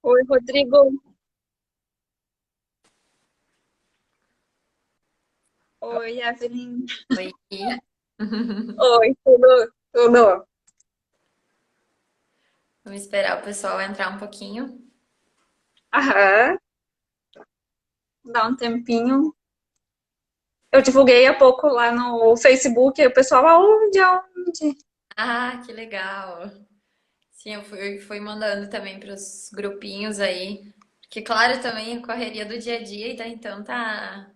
Oi, Rodrigo. Oi, Evelyn. Oi. Oi, tudo. Vamos esperar o pessoal entrar um pouquinho. Aham, dá um tempinho. Eu divulguei há pouco lá no Facebook, e o pessoal, aonde? Ah, que legal. Sim, eu fui mandando também para os grupinhos aí. Porque, claro, também a correria do dia a dia e tem tanta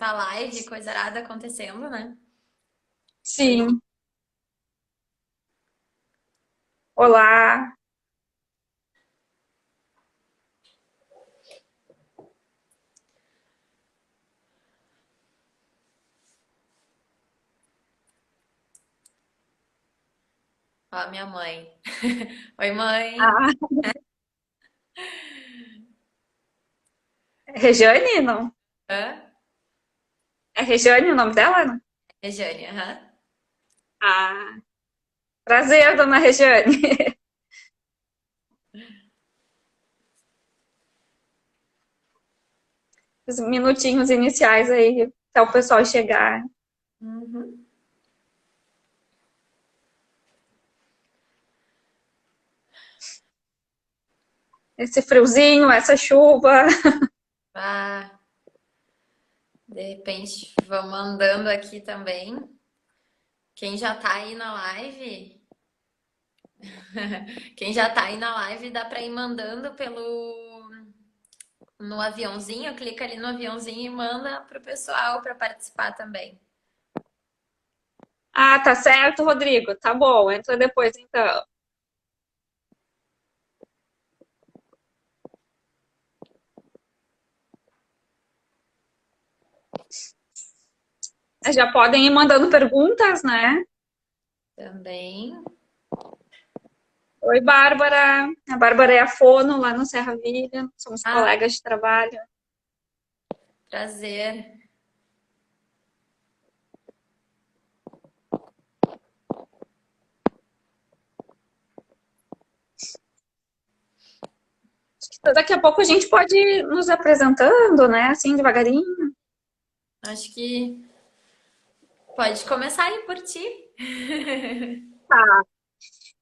live, coisa arada acontecendo, né? Sim, olá. Ó, minha mãe. Oi, mãe. Ah, é Rejane, não? Hã? É Rejane o nome dela, não? É Jane, aham. Ah, prazer, dona Rejane. Os minutinhos iniciais aí, até o pessoal chegar. Uhum. Esse friozinho, essa chuva. Ah, de repente, vão mandando aqui também. Quem já tá aí na live, quem já tá aí na live, dá pra ir mandando no aviãozinho, clica ali no aviãozinho e manda pro pessoal para participar também. Ah, tá certo, Rodrigo. Tá bom, entra depois então. Já podem ir mandando perguntas, né? Também. Oi, Bárbara. A Bárbara é a fono lá no Serra Vilha. Somos Ah, colegas de trabalho. prazer. Daqui a pouco a gente pode ir nos apresentando, né? Assim, devagarinho. Acho que pode começar aí por ti.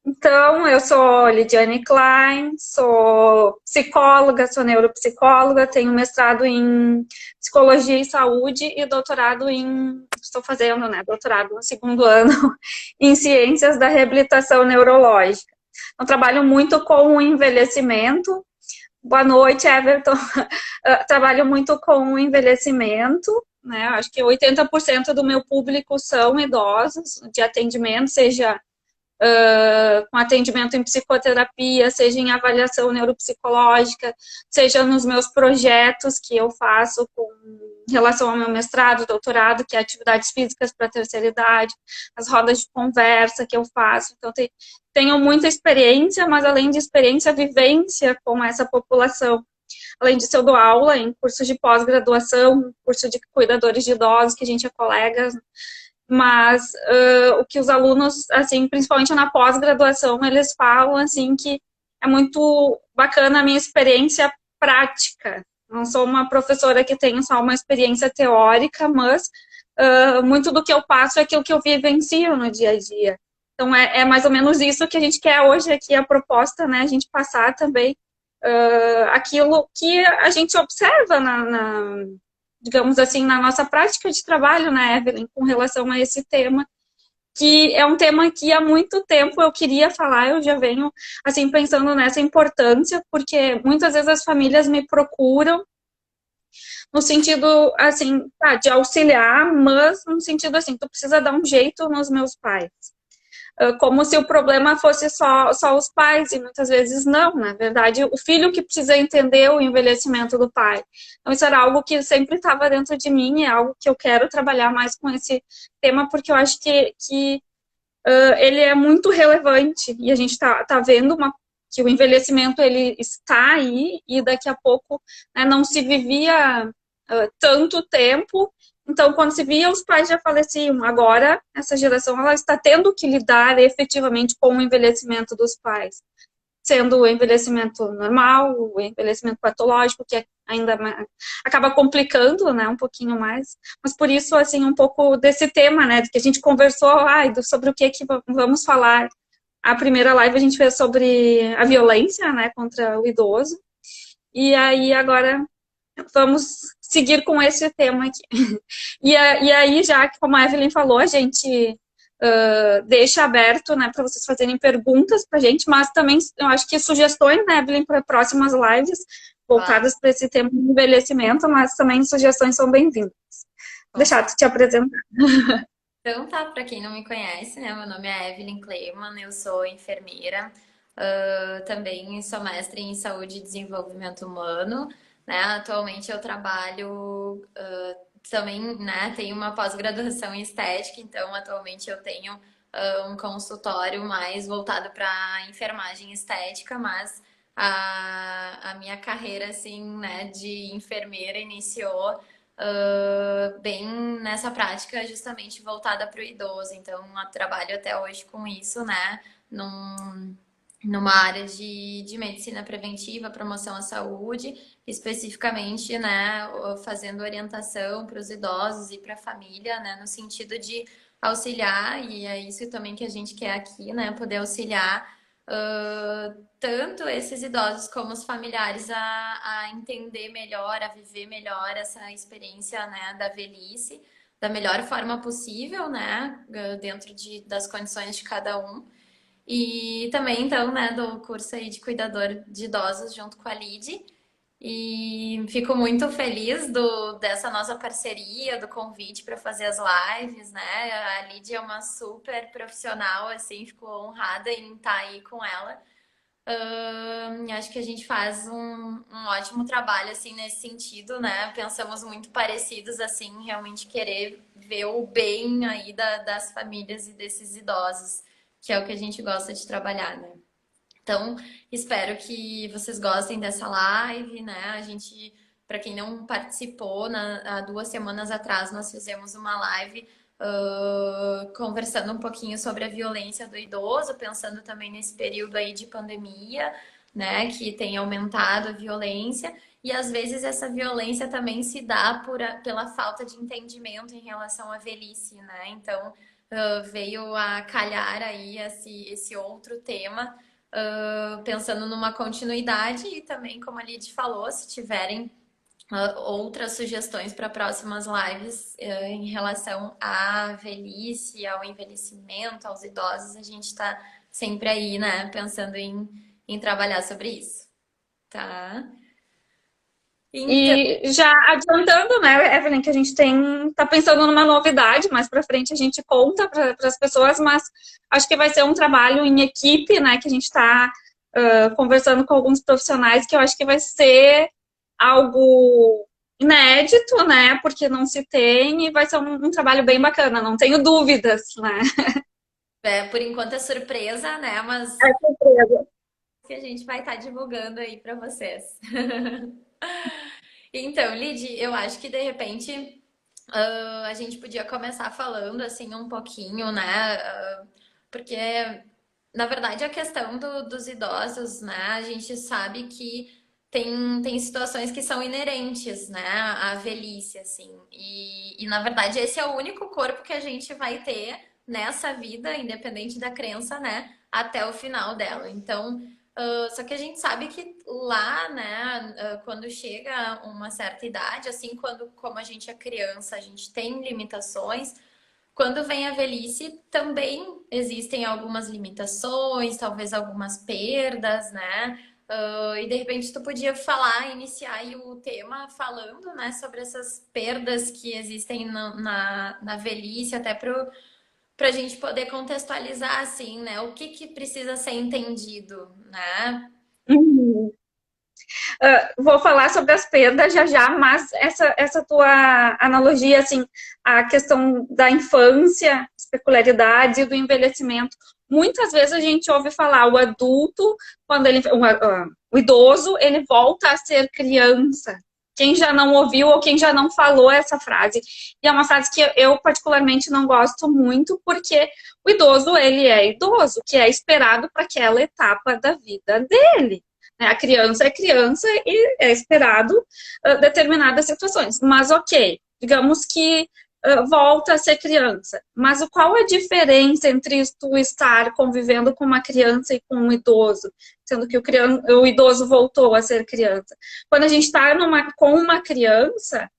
Então, eu sou Lidiane Klein, sou psicóloga, sou neuropsicóloga, tenho mestrado em psicologia e saúde e doutorado estou fazendo, né, doutorado no segundo ano em ciências da reabilitação neurológica. Eu trabalho muito com o envelhecimento. Boa noite, Everton. Eu trabalho muito com o envelhecimento, né? Acho que 80% do meu público são idosos de atendimento, seja com atendimento em psicoterapia, seja em avaliação neuropsicológica, seja nos meus projetos que eu faço com relação ao meu mestrado, doutorado, que é atividades físicas para a terceira idade, as rodas de conversa que eu faço. Então, tenho muita experiência, mas além de experiência, vivência com essa população. Além disso, eu dou aula em cursos de pós-graduação, curso de cuidadores de idosos, que a gente é colegas, mas o que os alunos, assim, principalmente na pós-graduação, eles falam, assim, que é muito bacana a minha experiência prática. Não sou uma professora que tenha só uma experiência teórica, mas muito do que eu passo é aquilo que eu vivencio no dia a dia. Então, é mais ou menos isso que a gente quer hoje aqui, a proposta, né? A gente passar também aquilo que a gente observa digamos assim, na nossa prática de trabalho, né, Evelyn, com relação a esse tema, que é um tema que há muito tempo eu queria falar, eu já venho, assim, pensando nessa importância, porque muitas vezes as famílias me procuram no sentido, assim, tá, de auxiliar, mas no sentido assim, tu precisa dar um jeito nos meus pais, como se o problema fosse só os pais, e muitas vezes não, na verdade, o filho que precisa entender o envelhecimento do pai. Então, isso era algo que sempre estava dentro de mim, é algo que eu quero trabalhar mais com esse tema, porque eu acho que ele é muito relevante, e a gente está vendo que o envelhecimento ele está aí, e daqui a pouco, né, não se vivia tanto tempo, então quando se via os pais já faleciam, agora essa geração ela está tendo que lidar efetivamente com o envelhecimento dos pais. sendo o envelhecimento normal, o envelhecimento patológico, que ainda acaba complicando, né, um pouquinho mais. Mas por isso, assim, um pouco desse tema, né, que a gente conversou, sobre o que vamos falar. A primeira live a gente fez sobre a violência, né, contra o idoso. E aí agora vamos seguir com esse tema aqui. E aí, já que, como a Evelyn falou, a gente deixa aberto, né, para vocês fazerem perguntas para a gente, mas também eu acho que sugestões, né, Evelyn, para próximas lives voltadas para esse tema do envelhecimento, mas também sugestões são bem-vindas. Vou deixar tu te apresentar. Então tá, para quem não me conhece, né, meu nome é Evelyn Kleiman, eu sou enfermeira, também sou mestre em saúde e desenvolvimento humano, né, atualmente eu trabalho também, né, tenho uma pós-graduação em estética, então atualmente eu tenho um consultório mais voltado para enfermagem estética, mas a minha carreira, assim, né, de enfermeira iniciou bem nessa prática justamente voltada para o idoso. Então, eu trabalho até hoje com isso, né? Numa área de medicina preventiva, promoção à saúde, especificamente, né, fazendo orientação para os idosos e para a família, né, no sentido de auxiliar, e é isso também que a gente quer aqui, né, poder auxiliar tanto esses idosos como os familiares a entender melhor, a viver melhor essa experiência, né, da velhice, da melhor forma possível, né, dentro das condições de cada um. E também, então, né, do curso aí de cuidador de idosos junto com a Lid. E fico muito feliz dessa nossa parceria, do convite para fazer as lives, né? A Lid é uma super profissional, assim, fico honrada em estar aí com ela. Acho que a gente faz um ótimo trabalho, assim, nesse sentido, né? Pensamos muito parecidos, assim, realmente querer ver o bem aí das famílias e desses idosos, que é o que a gente gosta de trabalhar, né? Então, espero que vocês gostem dessa live, né? A gente, para quem não participou, há 2 semanas atrás nós fizemos uma live conversando um pouquinho sobre a violência do idoso, pensando também nesse período aí de pandemia, né? Que tem aumentado a violência. E às vezes essa violência também se dá pela falta de entendimento em relação à velhice, né? Então, veio a calhar aí esse outro tema pensando numa continuidade e também, como a Lid falou, se tiverem outras sugestões para próximas lives em relação à velhice, ao envelhecimento, aos idosos, a gente está sempre aí, né, pensando em trabalhar sobre isso, tá? Então, E já adiantando, né, Evelyn, que a gente tá pensando numa novidade, mais para frente a gente conta para as pessoas, mas acho que vai ser um trabalho em equipe, né, que a gente está conversando com alguns profissionais, que eu acho que vai ser algo inédito, né, porque não se tem, e vai ser um trabalho bem bacana, não tenho dúvidas, né. por enquanto é surpresa, né, mas É surpresa. que a gente vai estar divulgando aí para vocês. Então, Lid, eu acho que de repente a gente podia começar falando assim um pouquinho, né? Porque na verdade a questão dos idosos, né? A gente sabe que tem situações que são inerentes, né? À velhice, assim. E na verdade esse é o único corpo que a gente vai ter nessa vida, independente da crença, né? Até o final dela. Então só que a gente sabe que lá, né, quando chega uma certa idade, assim, como a gente é criança, a gente tem limitações. Quando vem a velhice, também existem algumas limitações, talvez algumas perdas, né? E de repente tu podia iniciar aí o tema falando, né, sobre essas perdas que existem na velhice, até para a gente poder contextualizar assim, né? O que precisa ser entendido, né? Uhum. Vou falar sobre as perdas já já, mas essa tua analogia, assim, a questão da infância, as peculiaridades e do envelhecimento. Muitas vezes a gente ouve falar o adulto, quando o idoso, ele volta a ser criança. quem já não ouviu ou quem já não falou essa frase. E é uma frase que eu particularmente não gosto muito, porque o idoso, ele é idoso, que é esperado para aquela etapa da vida dele. A criança é criança e é esperado determinadas situações. Mas ok, digamos que volta a ser criança. Mas qual a diferença entre tu estar convivendo com uma criança e com um idoso? Sendo que o idoso voltou a ser criança. Quando a gente está com uma criança,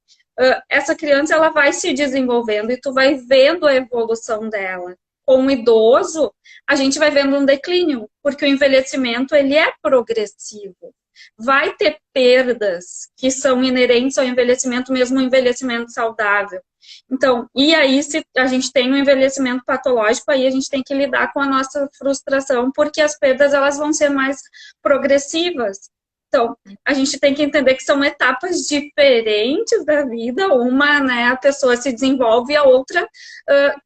essa criança ela vai se desenvolvendo e tu vai vendo a evolução dela. Com o idoso, a gente vai vendo um declínio, porque o envelhecimento ele é progressivo. Vai ter perdas que são inerentes ao envelhecimento, mesmo o envelhecimento saudável. Então, e aí se a gente tem um envelhecimento patológico, aí a gente tem que lidar com a nossa frustração, porque as perdas elas vão ser mais progressivas. Então, a gente tem que entender que são etapas diferentes da vida. Uma, né, a pessoa se desenvolve e a outra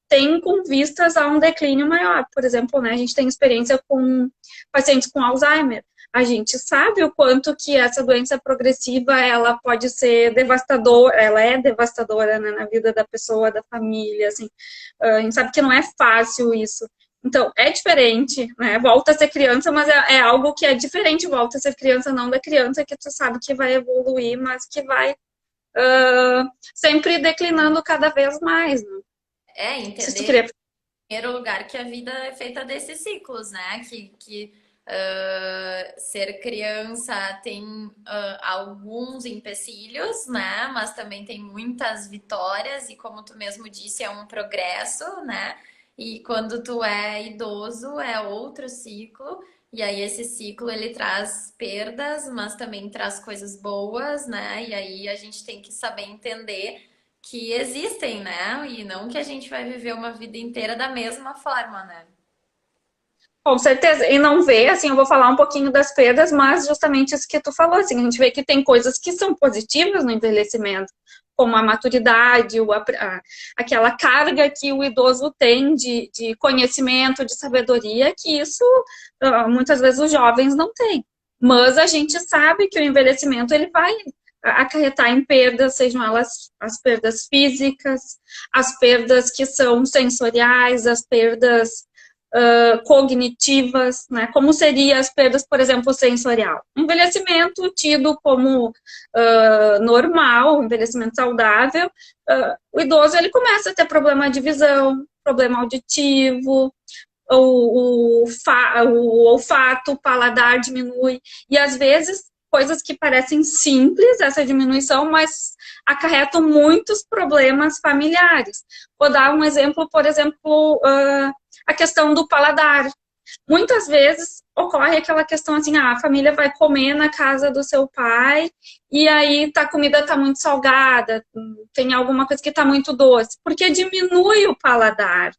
tem com vistas a um declínio maior. Por exemplo, né, a gente tem experiência com pacientes com Alzheimer. A gente sabe o quanto que essa doença progressiva, ela pode ser devastadora, ela é devastadora, né, na vida da pessoa, da família, assim. A gente sabe que não é fácil isso. Então, é diferente, né? Volta a ser criança, mas é algo que é diferente. Volta a ser criança, não da criança que tu sabe que vai evoluir, mas que vai sempre declinando cada vez mais, né? Se tu Entender, queria... em primeiro lugar, que a vida é feita desses ciclos, né? Que ser criança tem alguns empecilhos, né? Mas também tem muitas vitórias, e como tu mesmo disse, é um progresso, né? E quando tu é idoso, é outro ciclo. E aí esse ciclo ele traz perdas, mas também traz coisas boas, né? E aí a gente tem que saber entender que existem, né? E não que a gente vai viver uma vida inteira da mesma forma, né? Com certeza, e não vê, assim, eu vou falar um pouquinho das perdas, mas justamente isso que tu falou, assim, a gente vê que tem coisas que são positivas no envelhecimento, como a maturidade, aquela carga que o idoso tem de conhecimento, de sabedoria, que isso muitas vezes os jovens não têm. Mas a gente sabe que o envelhecimento ele vai acarretar em perdas, sejam elas as perdas físicas, as perdas que são sensoriais, as perdas cognitivas, né? Como seriam as perdas, por exemplo, sensorial? Envelhecimento tido como normal, envelhecimento saudável, o idoso ele começa a ter problema de visão, problema auditivo, o olfato, o paladar diminui, e às vezes coisas que parecem simples, essa diminuição, mas acarretam muitos problemas familiares. Vou dar um exemplo, por exemplo, a questão do paladar. Muitas vezes ocorre aquela questão assim, a família vai comer na casa do seu pai e aí a comida está muito salgada, tem alguma coisa que está muito doce, porque diminui o paladar.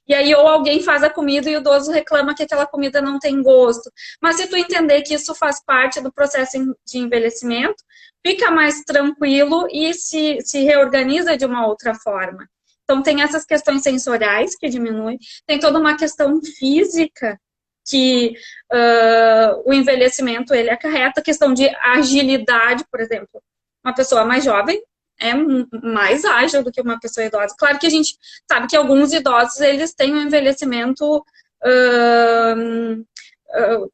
E aí ou alguém faz a comida e o idoso reclama que aquela comida não tem gosto. Mas se tu entender que isso faz parte do processo de envelhecimento, fica mais tranquilo e se reorganiza de uma outra forma. Então tem essas questões sensoriais que diminuem, tem toda uma questão física que o envelhecimento ele acarreta, a questão de agilidade, por exemplo. Uma pessoa mais jovem é mais ágil do que uma pessoa idosa. Claro que a gente sabe que alguns idosos, eles têm um envelhecimento,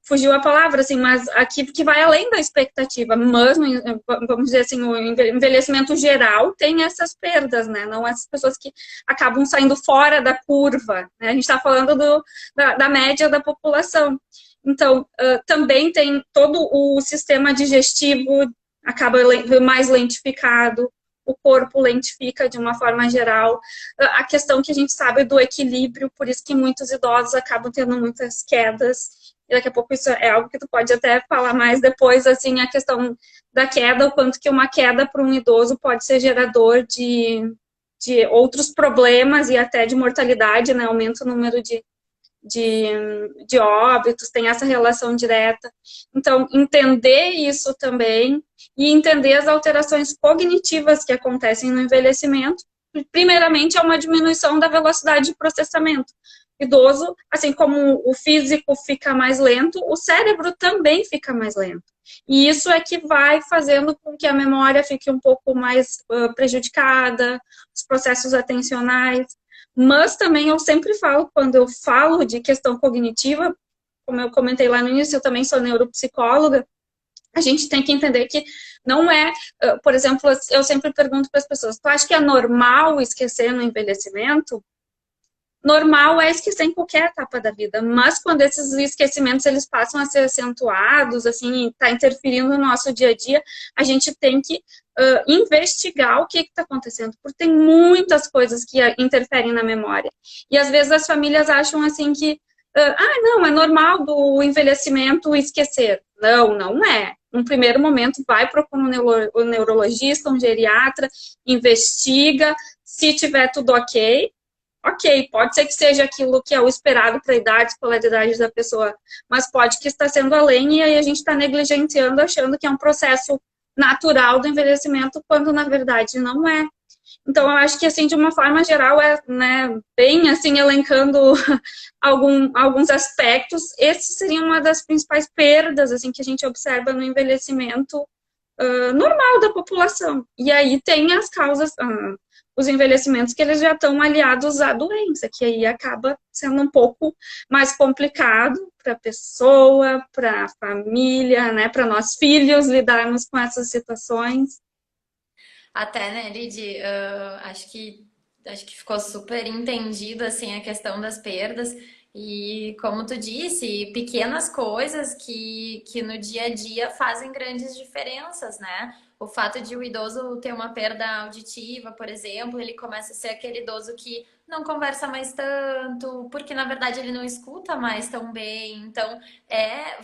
fugiu a palavra, assim, mas aqui que vai além da expectativa, mas, vamos dizer assim, o envelhecimento geral tem essas perdas, né? Não essas pessoas que acabam saindo fora da curva, né? A gente está falando da média da população. Então, também tem todo o sistema digestivo acaba mais lentificado, o corpo lentifica de uma forma geral. A questão que a gente sabe do equilíbrio, por isso que muitos idosos acabam tendo muitas quedas. E daqui a pouco isso é algo que tu pode até falar mais depois, assim, a questão da queda, o quanto que uma queda para um idoso pode ser gerador de outros problemas e até de mortalidade, né? Aumenta o número de óbitos, tem essa relação direta. Então, entender isso também e entender as alterações cognitivas que acontecem no envelhecimento. Primeiramente, é uma diminuição da velocidade de processamento. idoso, assim como o físico fica mais lento, o cérebro também fica mais lento. E isso é que vai fazendo com que a memória fique um pouco mais prejudicada, os processos atencionais. Mas também eu sempre falo, quando eu falo de questão cognitiva, como eu comentei lá no início, eu também sou neuropsicóloga, a gente tem que entender que não é, por exemplo, eu sempre pergunto para as pessoas, tu acha que é normal esquecer no envelhecimento? Normal é esquecer em qualquer etapa da vida, mas quando esses esquecimentos eles passam a ser acentuados, assim, está interferindo no nosso dia a dia, a gente tem que investigar o que está acontecendo, porque tem muitas coisas que interferem na memória. E às vezes as famílias acham assim que, não, é normal do envelhecimento esquecer. Não, não é. Num primeiro momento, vai procurar um neurologista, um geriatra, investiga, se tiver tudo ok, ok, pode ser que seja aquilo que é o esperado para a idade, escolaridade da pessoa, mas pode que está sendo além e aí a gente está negligenciando, achando que é um processo natural do envelhecimento, quando na verdade não é. Então, eu acho que, assim, de uma forma geral, né, bem, assim, elencando alguns aspectos, esse seria uma das principais perdas, assim, que a gente observa no envelhecimento normal da população. E aí tem as causas, os envelhecimentos que eles já estão aliados à doença, que aí acaba sendo um pouco mais complicado para a pessoa, para a família, né, para nós filhos lidarmos com essas situações. Até, né, Lid, acho que ficou super entendido assim a questão das perdas e como tu disse, pequenas coisas que no dia a dia fazem grandes diferenças, né? O fato de o idoso ter uma perda auditiva, por exemplo, ele começa a ser aquele idoso que não conversa mais tanto, porque na verdade ele não escuta mais tão bem. Então,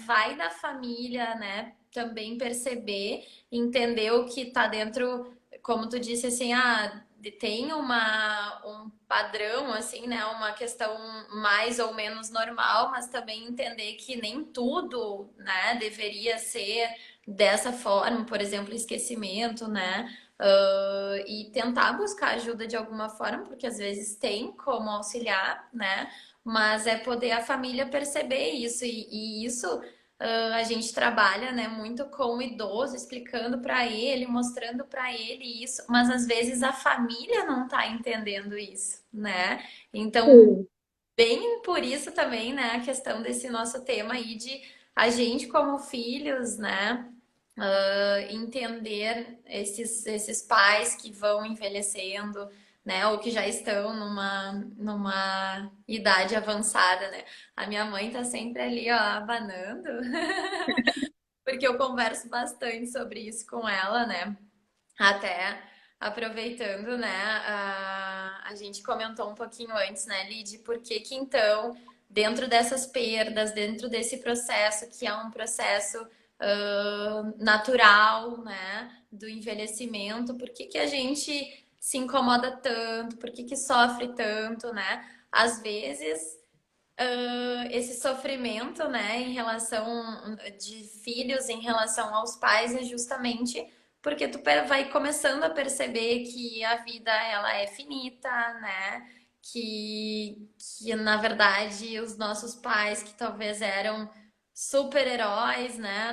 vai da família, né? Também perceber, entender o que tá dentro, como tu disse, assim, tem um padrão, assim, né? Uma questão mais ou menos normal, mas também entender que nem tudo, né, deveria ser dessa forma, por exemplo, esquecimento, né? E tentar buscar ajuda de alguma forma, porque às vezes tem como auxiliar, né? Mas é poder a família perceber isso, e isso a gente trabalha, né, muito com o idoso, explicando para ele, mostrando para ele isso, mas às vezes a família não está entendendo isso, né? Então, Sim. bem por isso também, né, a questão desse nosso tema aí de a gente como filhos, né, entender esses pais que vão envelhecendo, né, ou que já estão numa idade avançada, né? A minha mãe tá sempre ali, ó, abanando, porque eu converso bastante sobre isso com ela, né? Até aproveitando, né, a gente comentou um pouquinho antes, né, Lid, por que que então, dentro dessas perdas, dentro desse processo, que é um processo natural, né, do envelhecimento, por que que a gente se incomoda tanto, por que que sofre tanto, né? Às vezes esse sofrimento, né, em relação de filhos em relação aos pais é justamente porque tu vai começando a perceber que a vida ela é finita, né? Que na verdade os nossos pais que talvez eram super-heróis, né?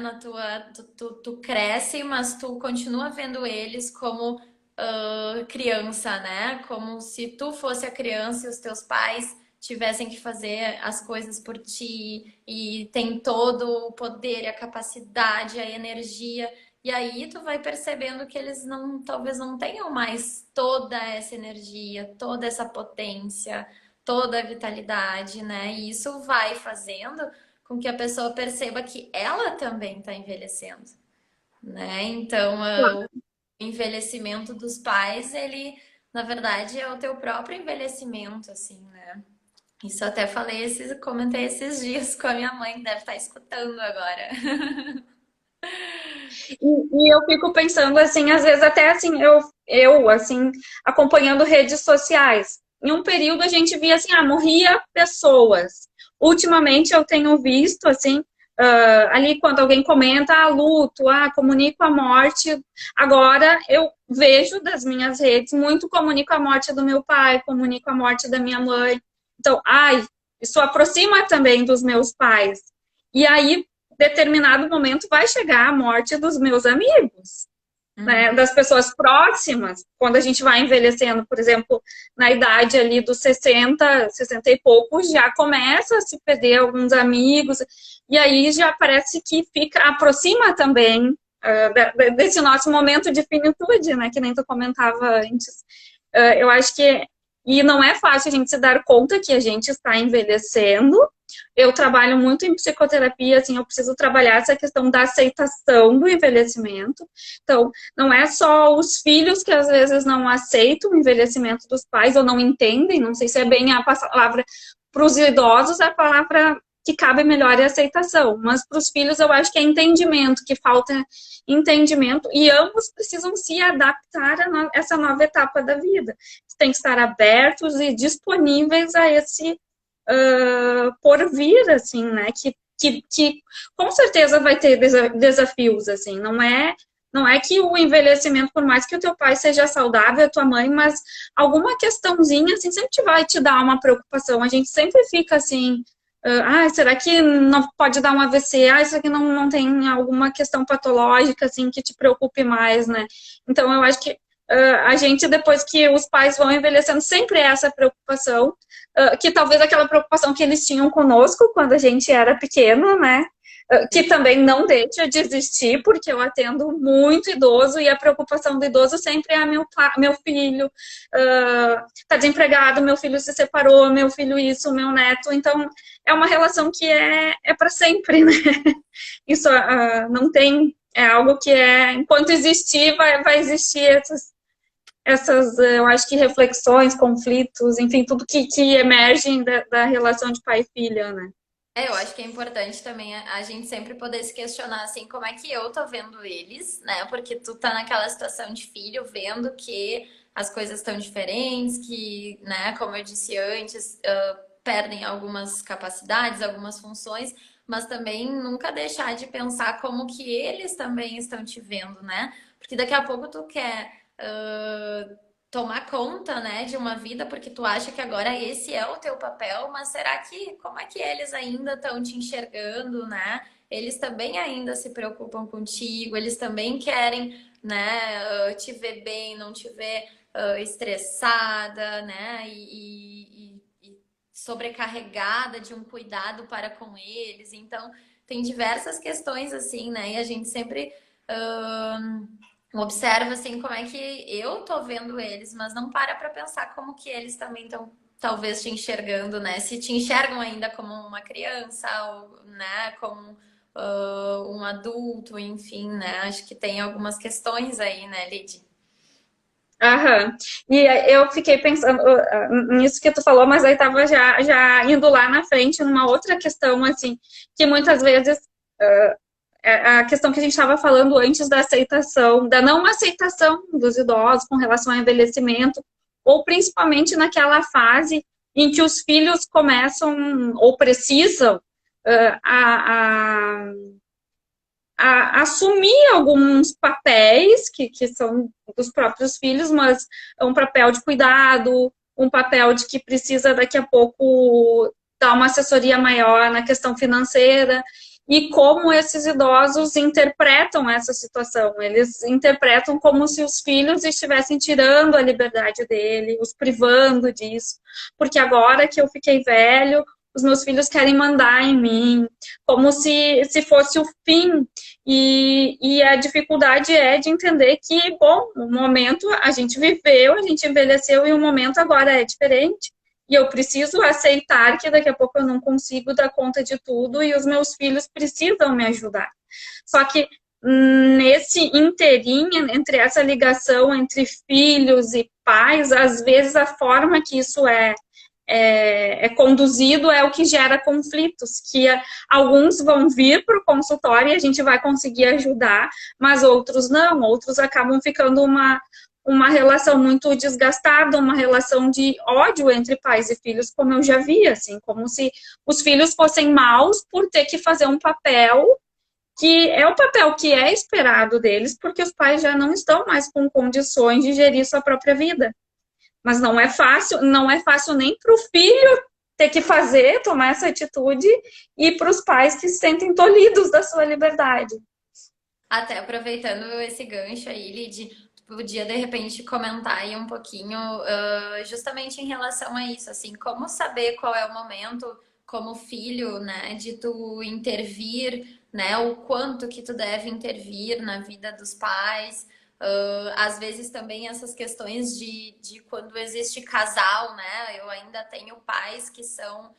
Tu cresce, mas tu continua vendo eles como criança, né? Como se tu fosse a criança e os teus pais tivessem que fazer as coisas por ti e tem todo o poder, e a capacidade, a energia. E aí tu vai percebendo que eles não, talvez não tenham mais toda essa energia, toda essa potência, toda a vitalidade, né? E isso vai fazendo com que a pessoa perceba que ela também está envelhecendo, né? Então, o envelhecimento dos pais, ele, na verdade, é o teu próprio envelhecimento, assim, né? Isso eu até comentei esses dias com a minha mãe, que deve estar escutando agora. E eu fico pensando assim, às vezes até assim, eu assim, acompanhando redes sociais. Em um período a gente via assim, morria pessoas. Ultimamente eu tenho visto assim, ali quando alguém comenta, luto, comunico a morte. Agora eu vejo das minhas redes muito comunico a morte do meu pai, comunico a morte da minha mãe. Então, Isso aproxima também dos meus pais. E aí, determinado momento, vai chegar a morte dos meus amigos, né, Uhum. das pessoas próximas, quando a gente vai envelhecendo, por exemplo, na idade ali dos 60, 60 e poucos, já começa a se perder alguns amigos, e aí já parece que aproxima também desse nosso momento de finitude, né, que nem tu comentava antes. Eu acho que, e não é fácil a gente se dar conta que a gente está envelhecendo. Eu trabalho muito em psicoterapia, assim, eu preciso trabalhar essa questão da aceitação do envelhecimento. Então, não é só os filhos que às vezes não aceitam o envelhecimento dos pais ou não entendem, não sei se é bem a palavra para os idosos, a palavra que cabe melhor é aceitação, mas para os filhos eu acho que é entendimento, que falta entendimento, e ambos precisam se adaptar a essa nova etapa da vida. Tem que estar abertos e disponíveis a esse por vir, assim, né? Que com certeza vai ter desafios, assim, não é que o envelhecimento, por mais que o teu pai seja saudável, a tua mãe, mas alguma questãozinha, assim, sempre vai te dar uma preocupação. A gente sempre fica assim, será que não pode dar um AVC? Será que não tem alguma questão patológica, assim, que te preocupe mais, né? Então, eu acho que a gente, depois que os pais vão envelhecendo, sempre é essa preocupação, que talvez aquela preocupação que eles tinham conosco quando a gente era pequeno, né? Que também não deixa de existir, porque eu atendo muito idoso e a preocupação do idoso sempre é meu filho está desempregado, meu filho se separou, meu filho isso, meu neto. Então, é uma relação que é para sempre, né? Isso não tem, é algo que enquanto existir, vai existir eu acho que reflexões, conflitos, enfim, tudo que emergem da relação de pai e filha, né? Eu acho que é importante também a gente sempre poder se questionar assim, como é que eu tô vendo eles, né? Porque tu tá naquela situação de filho, vendo que as coisas estão diferentes, que, né, como eu disse antes, perdem algumas capacidades, algumas funções, mas também nunca deixar de pensar como que eles também estão te vendo, né? Porque daqui a pouco tu quer tomar conta, né, de uma vida porque tu acha que agora esse é o teu papel, mas será que como é que eles ainda estão te enxergando, né? Eles também ainda se preocupam contigo, eles também querem, né, te ver bem, não te ver estressada, né? E sobrecarregada de um cuidado para com eles. Então, tem diversas questões assim, né? E a gente sempre observa assim como é que eu tô vendo eles, mas não para pensar como que eles também estão talvez te enxergando, né? Se te enxergam ainda como uma criança, ou, né, como um adulto, enfim, né? Acho que tem algumas questões aí, né, Lid? Aham. E eu fiquei pensando nisso que tu falou, mas aí tava já indo lá na frente numa outra questão, assim, que muitas vezes a questão que a gente estava falando antes da aceitação, da não aceitação dos idosos com relação ao envelhecimento, ou principalmente naquela fase em que os filhos começam ou precisam a assumir alguns papéis que são dos próprios filhos, mas é um papel de cuidado, um papel de que precisa daqui a pouco dar uma assessoria maior na questão financeira, e como esses idosos interpretam essa situação. Eles interpretam como se os filhos estivessem tirando a liberdade dele, os privando disso, porque agora que eu fiquei velho, os meus filhos querem mandar em mim, como se fosse o fim. E a dificuldade é de entender que, bom, o momento a gente viveu, a gente envelheceu e o momento agora é diferente. E eu preciso aceitar que daqui a pouco eu não consigo dar conta de tudo e os meus filhos precisam me ajudar. Só que nesse inteirinho, entre essa ligação entre filhos e pais, às vezes a forma que isso é conduzido é o que gera conflitos, que alguns vão vir para o consultório e a gente vai conseguir ajudar, mas outros não, outros acabam ficando uma relação muito desgastada, uma relação de ódio entre pais e filhos, como eu já vi, assim, como se os filhos fossem maus por ter que fazer um papel que é o papel que é esperado deles, porque os pais já não estão mais com condições de gerir sua própria vida. Mas não é fácil nem para o filho ter que fazer, tomar essa atitude, e para os pais que se sentem tolhidos da sua liberdade. Até aproveitando esse gancho aí, Lid, podia de repente comentar aí um pouquinho, justamente em relação a isso, assim, como saber qual é o momento como filho, né, de tu intervir, né, o quanto que tu deve intervir na vida dos pais. Às vezes também essas questões de quando existe casal, né? Eu ainda tenho pais que são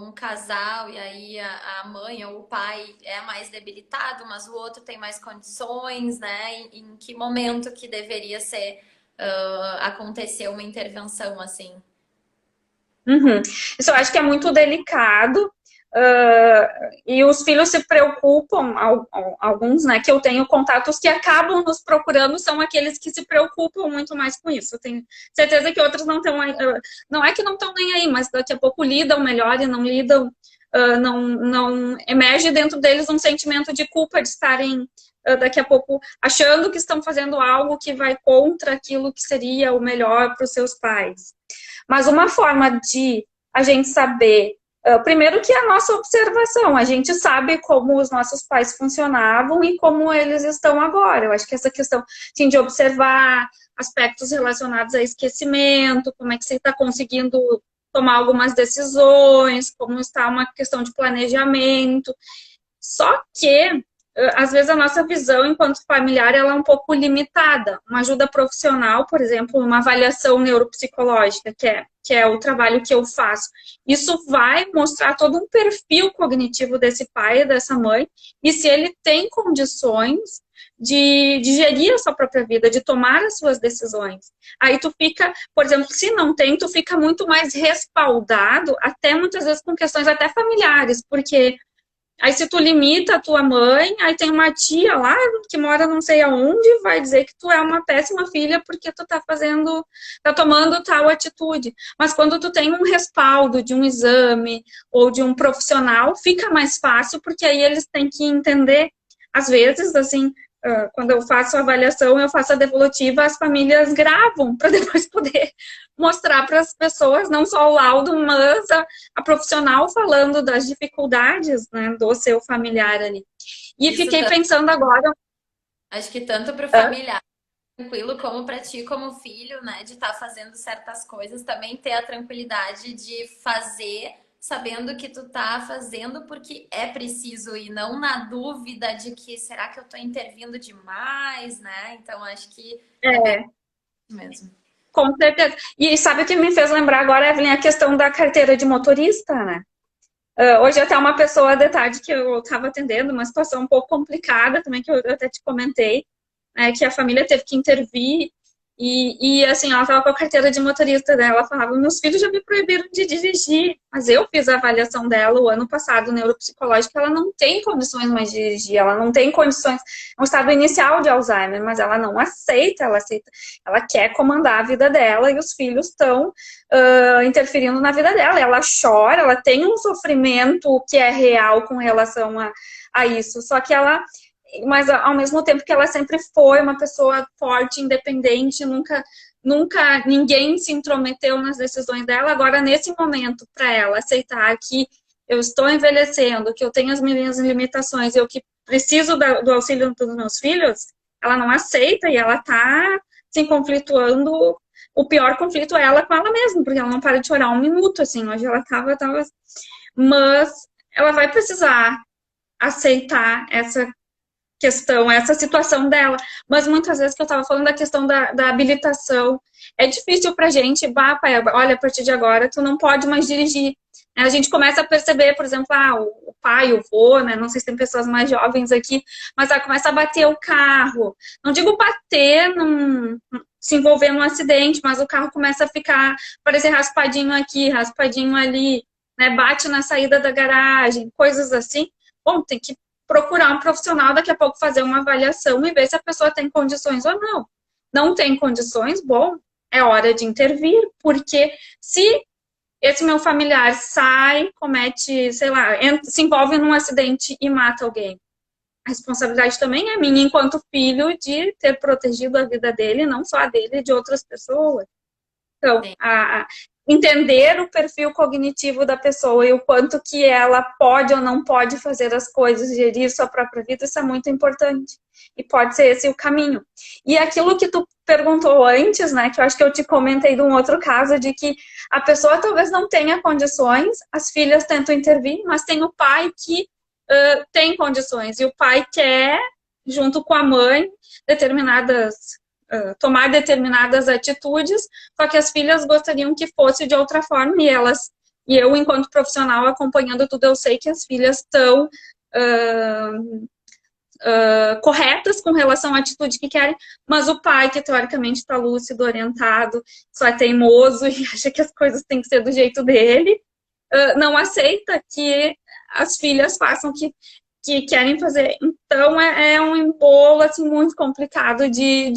um casal e aí a mãe ou o pai é mais debilitado, mas o outro tem mais condições, né? Em que momento que deveria ser acontecer uma intervenção assim? Uhum. Isso eu acho que é muito delicado. E os filhos se preocupam, alguns, né, que eu tenho contatos que acabam nos procurando, são aqueles que se preocupam muito mais com isso. Eu tenho certeza que outros não estão, não é que não estão nem aí, mas daqui a pouco lidam melhor e não lidam, não emerge dentro deles um sentimento de culpa de estarem daqui a pouco achando que estão fazendo algo que vai contra aquilo que seria o melhor para os seus pais. Mas uma forma de a gente saber, primeiro que é a nossa observação, a gente sabe como os nossos pais funcionavam e como eles estão agora. Eu acho que essa questão assim, de observar aspectos relacionados a esquecimento, como é que você está conseguindo tomar algumas decisões, como está uma questão de planejamento. Só que às vezes a nossa visão enquanto familiar ela é um pouco limitada. Uma ajuda profissional, por exemplo, uma avaliação neuropsicológica, que é o trabalho que eu faço, isso vai mostrar todo um perfil cognitivo desse pai e dessa mãe, e se ele tem condições de gerir a sua própria vida, de tomar as suas decisões. Aí tu fica, por exemplo, se não tem, tu fica muito mais respaldado, até muitas vezes com questões até familiares, porque aí se tu limita a tua mãe, aí tem uma tia lá que mora não sei aonde, vai dizer que tu é uma péssima filha porque tu tá tomando tal atitude. Mas quando tu tem um respaldo de um exame ou de um profissional, fica mais fácil, porque aí eles têm que entender. Às vezes, assim, quando eu faço a avaliação, eu faço a devolutiva, as famílias gravam para depois poder mostrar para as pessoas, não só o laudo, mas a profissional falando das dificuldades, né, do seu familiar ali. E Isso fiquei pensando agora. acho que tanto para o familiar tranquilo como para ti como filho, né, de estar fazendo certas coisas, também ter a tranquilidade de fazer sabendo que tu tá fazendo porque é preciso e não na dúvida de que será que eu tô intervindo demais, né? Então acho que é bem É, mesmo. com certeza. E sabe o que me fez lembrar agora, Evelyn, a questão da carteira de motorista, né? Hoje até uma pessoa de tarde que eu estava atendendo, uma situação um pouco complicada também, que eu até te comentei, que a família teve que intervir e assim, ela estava com a carteira de motorista dela, ela falava, meus filhos já me proibiram de dirigir, mas eu fiz a avaliação dela o ano passado, neuropsicológica, ela não tem condições mais de dirigir, ela não tem condições, é um estado inicial de Alzheimer, mas ela não aceita, ela quer comandar a vida dela e os filhos estão interferindo na vida dela, ela chora, ela tem um sofrimento que é real com relação a isso, só que ela mas ao mesmo tempo que ela sempre foi uma pessoa forte, independente, nunca ninguém se intrometeu nas decisões dela. Agora, nesse momento, para ela aceitar que eu estou envelhecendo, que eu tenho as minhas limitações, eu que preciso do auxílio dos meus filhos, ela não aceita e ela está se conflituando. O pior conflito é ela com ela mesma, porque ela não para de chorar um minuto, assim, hoje ela tava, mas ela vai precisar aceitar essa situação dela. Mas muitas vezes que eu estava falando da questão da habilitação, é difícil pra gente, pai, olha, a partir de agora tu não pode mais dirigir. A gente começa a perceber, por exemplo, o pai, o vô, né? Não sei se tem pessoas mais jovens aqui, mas começa a bater o carro. Não digo bater, se envolver num acidente, mas o carro começa a ficar, parecer raspadinho aqui, raspadinho ali, né? Bate na saída da garagem, coisas assim. Bom, tem que procurar um profissional daqui a pouco fazer uma avaliação e ver se a pessoa tem condições ou não. Não tem condições, bom, é hora de intervir, porque se esse meu familiar sai, comete, sei lá, se envolve num acidente e mata alguém, a responsabilidade também é minha enquanto filho de ter protegido a vida dele, não só a dele, de outras pessoas. Então, Sim. entender o perfil cognitivo da pessoa e o quanto que ela pode ou não pode fazer as coisas, gerir sua própria vida, isso é muito importante. E pode ser esse o caminho. E aquilo que tu perguntou antes, né, que eu acho que eu te comentei de um outro caso, de que a pessoa talvez não tenha condições, as filhas tentam intervir, mas tem o pai que tem condições, e o pai quer, junto com a mãe, determinadas tomar determinadas atitudes, só que as filhas gostariam que fosse de outra forma e eu, enquanto profissional, acompanhando tudo, eu sei que as filhas estão corretas com relação à atitude que querem, mas o pai, que teoricamente está lúcido, orientado, só é teimoso e acha que as coisas têm que ser do jeito dele, não aceita que as filhas façam o que querem fazer. Então, é um embolo assim, muito complicado de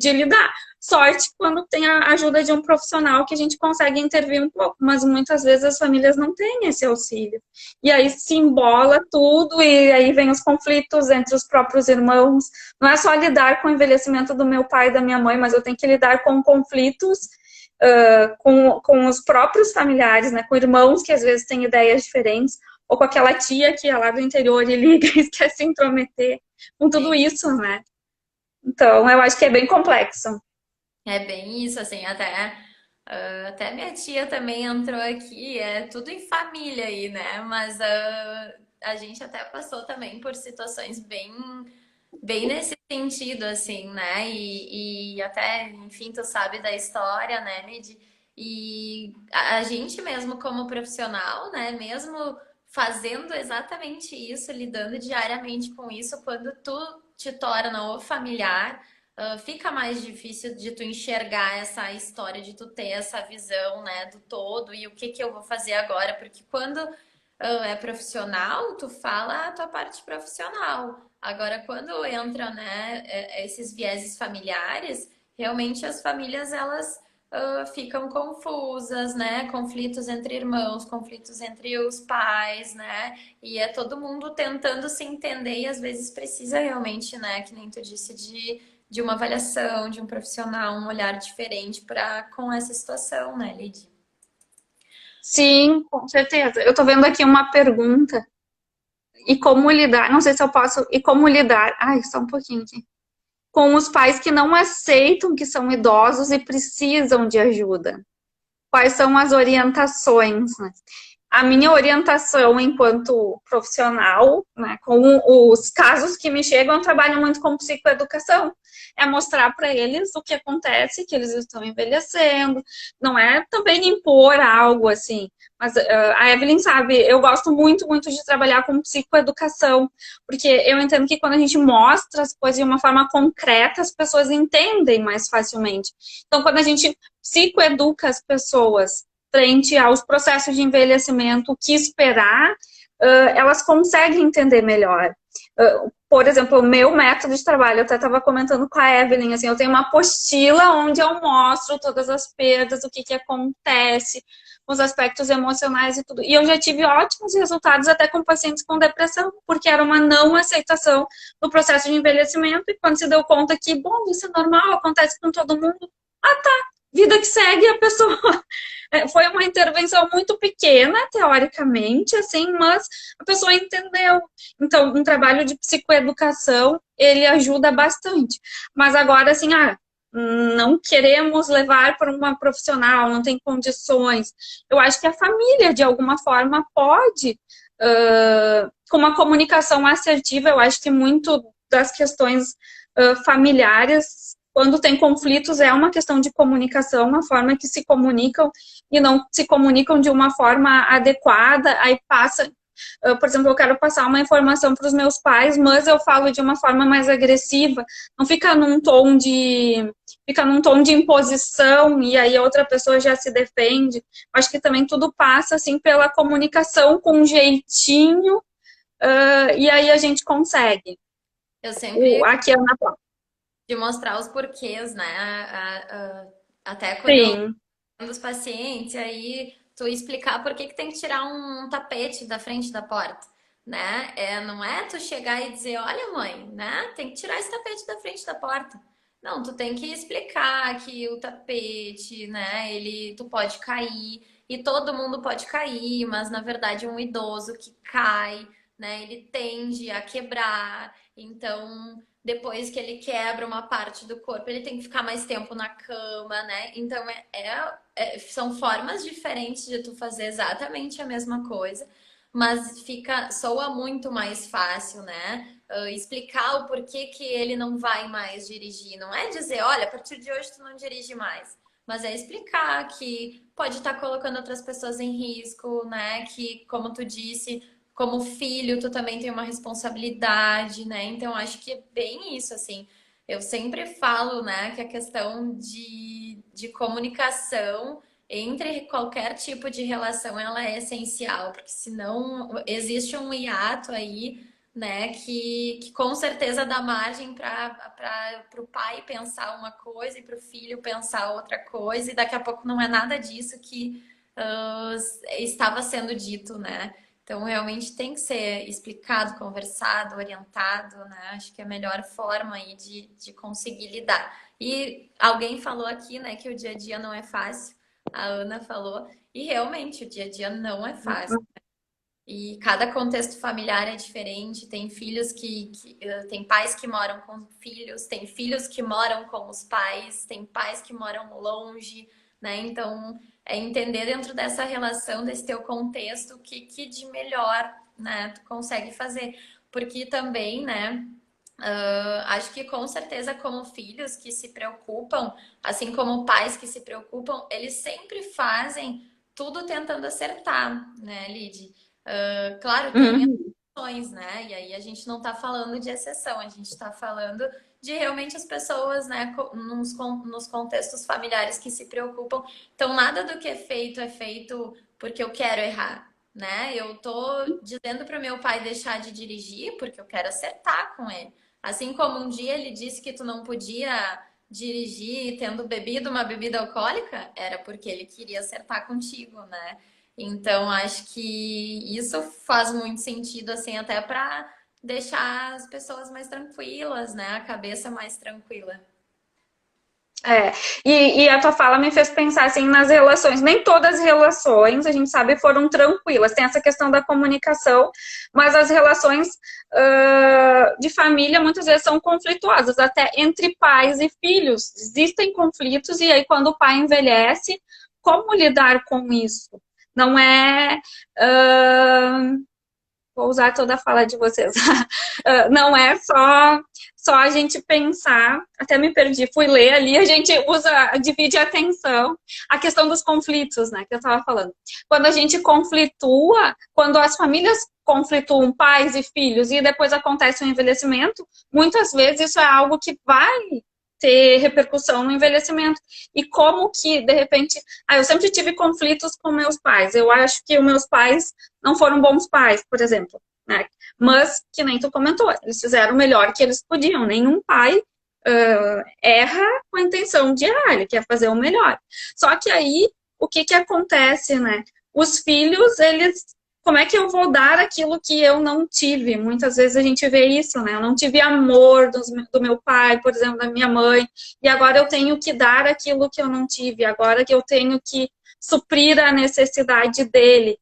lidar. Sorte quando tem a ajuda de um profissional que a gente consegue intervir um pouco, mas muitas vezes as famílias não têm esse auxílio. E aí se embola tudo, e aí vem os conflitos entre os próprios irmãos. Não é só lidar com o envelhecimento do meu pai e da minha mãe, mas eu tenho que lidar com conflitos com os próprios familiares, né? Com irmãos que às vezes têm ideias diferentes, ou com aquela tia que é lá do interior e liga e quer se intrometer, com tudo Sim. isso, né? Então, eu acho que é bem complexo. É bem isso, assim, até minha tia também entrou aqui, é tudo em família aí, né? Mas a gente até passou também por situações bem nesse sentido, assim, né? E até, enfim, tu sabe da história, né, Nid? E a gente mesmo como profissional, né, mesmo fazendo exatamente isso, lidando diariamente com isso, quando tu te torna o familiar, fica mais difícil de tu enxergar essa história, de tu ter essa visão, né, do todo e o que que eu vou fazer agora, porque quando é profissional, tu fala a tua parte profissional. Agora, quando entra, né, esses vieses familiares, realmente as famílias elas ficam confusas, né? Conflitos entre irmãos, conflitos entre os pais, né? E é todo mundo tentando se entender e às vezes precisa realmente, né, que nem tu disse, de uma avaliação, de um profissional, um olhar diferente para com essa situação, né, Lidy? Sim, com certeza. Eu estou vendo aqui uma pergunta. E como lidar? Não sei se eu posso. E como lidar? Ai, só um pouquinho aqui. Com os pais que não aceitam que são idosos e precisam de ajuda. Quais são as orientações, né? A minha orientação enquanto profissional, né, com os casos que me chegam, eu trabalho muito com psicoeducação. É mostrar para eles o que acontece, que eles estão envelhecendo. Não é também impor algo assim. Mas a Evelyn sabe, eu gosto muito, muito de trabalhar com psicoeducação, porque eu entendo que quando a gente mostra as coisas de uma forma concreta, as pessoas entendem mais facilmente. Então, quando a gente psicoeduca as pessoas frente aos processos de envelhecimento, o que esperar, elas conseguem entender melhor. Por exemplo, o meu método de trabalho, eu até estava comentando com a Evelyn, assim, eu tenho uma apostila onde eu mostro todas as perdas, o que, que acontece, os aspectos emocionais e tudo. E eu já tive ótimos resultados até com pacientes com depressão, porque era uma não aceitação do processo de envelhecimento, e quando se deu conta que, bom, isso é normal, acontece com todo mundo, vida que segue, a pessoa foi uma intervenção muito pequena, teoricamente, assim, mas a pessoa entendeu. Então, um trabalho de psicoeducação, ele ajuda bastante. Mas agora, assim, não queremos levar para uma profissional, não tem condições. Eu acho que a família, de alguma forma, pode, com uma comunicação assertiva, eu acho que muito das questões familiares, quando tem conflitos, é uma questão de comunicação, uma forma que se comunicam e não se comunicam de uma forma adequada, aí passa. Por exemplo, eu quero passar uma informação para os meus pais, mas eu falo de uma forma mais agressiva, não fica num tom de imposição e aí a outra pessoa já se defende. Acho que também tudo passa assim pela comunicação com um jeitinho, e aí a gente consegue. Eu sempre Aqui é na de mostrar os porquês, né? Até quando eu Sim, dos pacientes, aí tu explicar por que que tem que tirar um tapete da frente da porta, né? Não é tu chegar e dizer, olha, mãe, né? Tem que tirar esse tapete da frente da porta. Não, tu tem que explicar que o tapete, né, tu pode cair e todo mundo pode cair, mas na verdade um idoso que cai, né, ele tende a quebrar. Então, depois que ele quebra uma parte do corpo, ele tem que ficar mais tempo na cama, né? Então, são formas diferentes de tu fazer exatamente a mesma coisa, mas soa muito mais fácil, né? Explicar o porquê que ele não vai mais dirigir. Não é dizer, olha, a partir de hoje tu não dirige mais. Mas é explicar que pode estar colocando outras pessoas em risco, né? Que, como tu disse, como filho, tu também tem uma responsabilidade, né? Então, acho que é bem isso, assim. Eu sempre falo, né, que a questão de comunicação entre qualquer tipo de relação, ela é essencial, porque senão existe um hiato aí, né, que com certeza dá margem para o pai pensar uma coisa e para o filho pensar outra coisa, e daqui a pouco não é nada disso que estava sendo dito, né? Então, realmente tem que ser explicado, conversado, orientado, né? Acho que é a melhor forma aí de conseguir lidar. E alguém falou aqui, né, que o dia a dia não é fácil. A Ana falou. E realmente, o dia a dia não é fácil. E cada contexto familiar é diferente. Tem tem pais que moram com filhos, tem filhos que moram com os pais, tem pais que moram longe, né? Então, é entender dentro dessa relação, desse teu contexto, o que de melhor, né, tu consegue fazer. Porque também, né, acho que com certeza, como filhos que se preocupam, assim como pais que se preocupam, eles sempre fazem tudo tentando acertar, né, Lid? Claro, tem Uhum. exceções, né? E aí a gente não tá falando de exceção, a gente tá falando de realmente as pessoas, né, nos contextos familiares que se preocupam. Então, nada do que é feito porque eu quero errar. Né? Eu tô dizendo para o meu pai deixar de dirigir porque eu quero acertar com ele. Assim como um dia ele disse que tu não podia dirigir tendo bebido uma bebida alcoólica, era porque ele queria acertar contigo, né? Então, acho que isso faz muito sentido, assim, até para deixar as pessoas mais tranquilas, né? A cabeça mais tranquila. É, e a tua fala me fez pensar assim nas relações. Nem todas as relações, a gente sabe, foram tranquilas. Tem essa questão da comunicação, mas as relações de família muitas vezes são conflituosas, até entre pais e filhos. Existem conflitos, e aí quando o pai envelhece, como lidar com isso? Não é. Vou usar toda a fala de vocês. Não é só a gente pensar, até me perdi, fui ler ali, a gente divide a atenção, a questão dos conflitos, né, que eu estava falando. Quando a gente conflitua, quando as famílias conflituam pais e filhos e depois acontece o envelhecimento, muitas vezes isso é algo que vai ter repercussão no envelhecimento. E como que, de repente, eu sempre tive conflitos com meus pais. Eu acho que os meus pais não foram bons pais, por exemplo, né? Mas, que nem tu comentou, eles fizeram o melhor que eles podiam. Nenhum pai erra com a intenção de errar, ele quer fazer o melhor. Só que aí, o que acontece, né? Os filhos, eles como é que eu vou dar aquilo que eu não tive? Muitas vezes a gente vê isso, né? Eu não tive amor do meu pai, por exemplo, da minha mãe, e agora eu tenho que dar aquilo que eu não tive, agora que eu tenho que suprir a necessidade dele.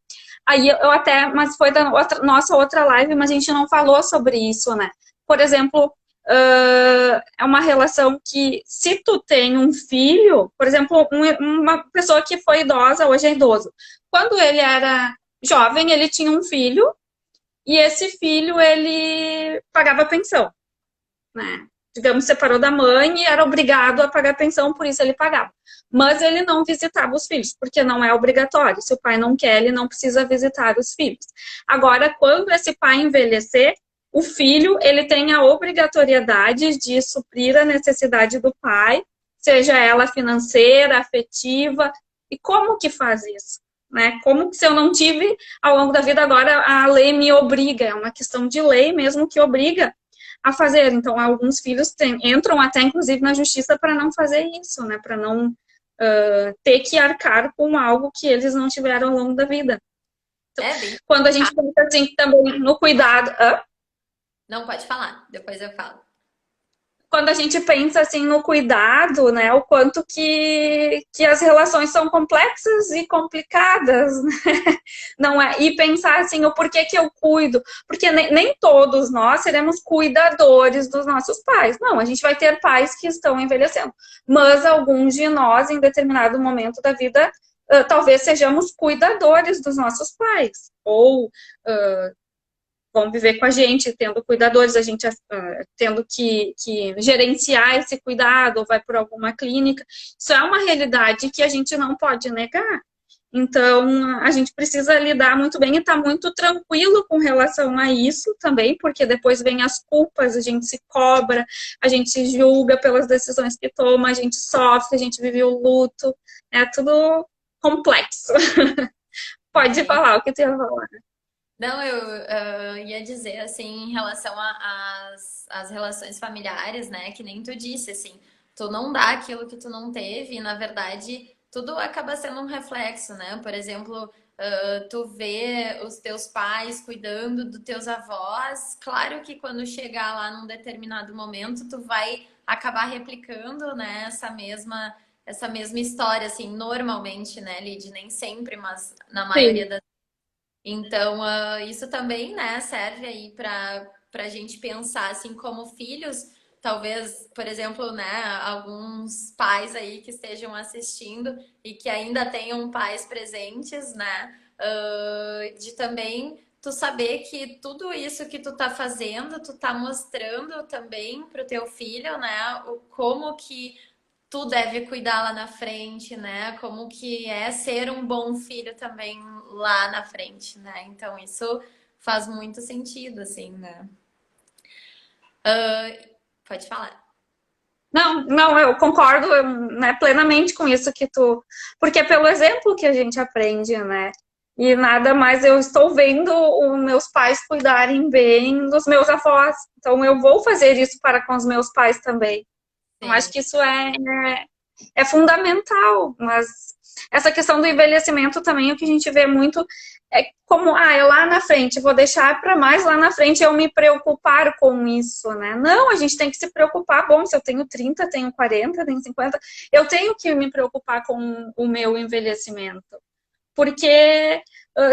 Aí eu até, mas foi da nossa outra live, mas a gente não falou sobre isso, né? Por exemplo, é uma relação que, se tu tem um filho, por exemplo, uma pessoa que foi idosa, hoje é idoso. Quando ele era jovem, ele tinha um filho, e esse filho, ele pagava pensão, né? Digamos, separou da mãe e era obrigado a pagar pensão, por isso ele pagava. Mas ele não visitava os filhos, porque não é obrigatório. Se o pai não quer, ele não precisa visitar os filhos. Agora, quando esse pai envelhecer, o filho, ele tem a obrigatoriedade de suprir a necessidade do pai, seja ela financeira, afetiva. E como que faz isso? Né? Como que, se eu não tive ao longo da vida, agora a lei me obriga, é uma questão de lei mesmo que obriga a fazer. Então, alguns filhos entram até, inclusive, na justiça para não fazer isso, né? Para não ter que arcar com algo que eles não tiveram ao longo da vida. Então, É bem. quando a gente pensa assim, também no cuidado... Não pode falar, depois eu falo. quando a gente pensa assim no cuidado, né, o quanto que as relações são complexas e complicadas, né? Não é? E pensar assim, o porquê que eu cuido, porque nem todos nós seremos cuidadores dos nossos pais. Não, a gente vai ter pais que estão envelhecendo, mas alguns de nós, em determinado momento da vida, talvez sejamos cuidadores dos nossos pais, ou vão viver com a gente, tendo cuidadores, a gente tendo que gerenciar esse cuidado, ou vai por alguma clínica. Isso é uma realidade que a gente não pode negar. Então, a gente precisa lidar muito bem e estar muito tranquilo com relação a isso também, porque depois vem as culpas, a gente se cobra, a gente se julga pelas decisões que toma, a gente sofre, a gente vive o luto, é tudo complexo. Pode É. falar o que tu ia falar. Não, eu ia dizer assim, em relação às relações familiares, né? Que nem tu disse, assim, tu não dá aquilo que tu não teve, e na verdade tudo acaba sendo um reflexo, né? Por exemplo, tu vê os teus pais cuidando dos teus avós, claro que quando chegar lá num determinado momento, tu vai acabar replicando, né, essa mesma história, assim, normalmente, né, Lid? Nem sempre, mas na maioria Sim. das então, isso também, né, serve aí para a gente pensar, assim, como filhos, talvez, por exemplo, né, alguns pais aí que estejam assistindo e que ainda tenham pais presentes, né, de também tu saber que tudo isso que tu tá fazendo, tu tá mostrando também pro teu filho, né, o como que tu deve cuidar lá na frente, né? Como que é ser um bom filho também lá na frente, né? Então isso faz muito sentido, assim, né? Pode falar. Não, não, eu concordo, né, plenamente com isso que tu. Porque é pelo exemplo que a gente aprende, né? E nada mais eu estou vendo os meus pais cuidarem bem dos meus avós. Então eu vou fazer isso para com os meus pais também. Eu acho Sim. que isso é fundamental, mas essa questão do envelhecimento também, o que a gente vê muito é como, eu lá na frente, vou deixar para mais lá na frente eu me preocupar com isso, né? Não, a gente tem que se preocupar, bom, se eu tenho 30, tenho 40, tenho 50, eu tenho que me preocupar com o meu envelhecimento. Porque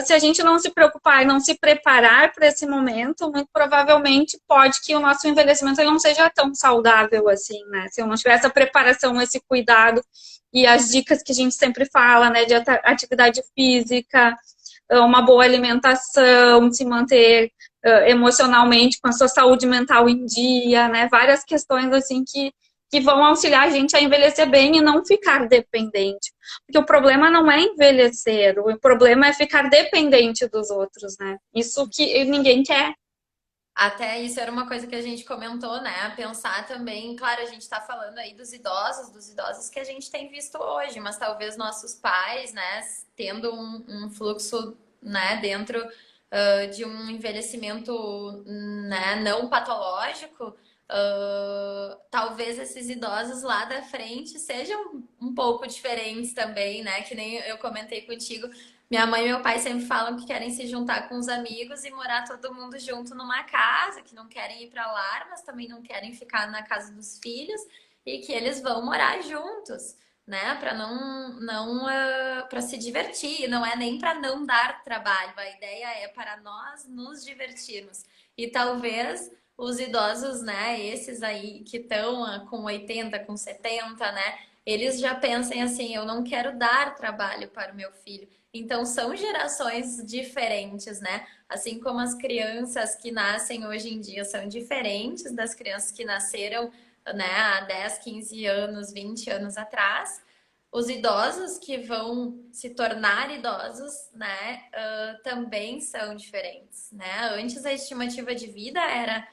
se a gente não se preocupar e não se preparar para esse momento, muito provavelmente pode que o nosso envelhecimento ele não seja tão saudável assim, né? Se eu não tiver essa preparação, esse cuidado e as dicas que a gente sempre fala, né, de atividade física, uma boa alimentação, se manter emocionalmente com a sua saúde mental em dia, né? Várias questões assim que vão auxiliar a gente a envelhecer bem e não ficar dependente. Porque o problema não é envelhecer, o problema é ficar dependente dos outros, né? Isso que ninguém quer. Até isso era uma coisa que a gente comentou, né? Pensar também, claro, a gente está falando aí dos idosos que a gente tem visto hoje, mas talvez nossos pais, né, tendo um fluxo, né, dentro de um envelhecimento, né, não patológico, talvez esses idosos lá da frente sejam um pouco diferentes também, né? Que nem eu comentei contigo. Minha mãe e meu pai sempre falam que querem se juntar com os amigos e morar todo mundo junto numa casa, que não querem ir para lá, mas também não querem ficar na casa dos filhos e que eles vão morar juntos, né? Para não para se divertir, não é nem para não dar trabalho. A ideia é para nós nos divertirmos. E talvez os idosos, né, esses aí que estão com 80, com 70, né, eles já pensem assim, eu não quero dar trabalho para o meu filho. Então, são gerações diferentes, né? Assim como as crianças que nascem hoje em dia são diferentes das crianças que nasceram, né, há 10, 15 anos, 20 anos atrás. Os idosos que vão se tornar idosos, né, também são diferentes, né? Antes a estimativa de vida era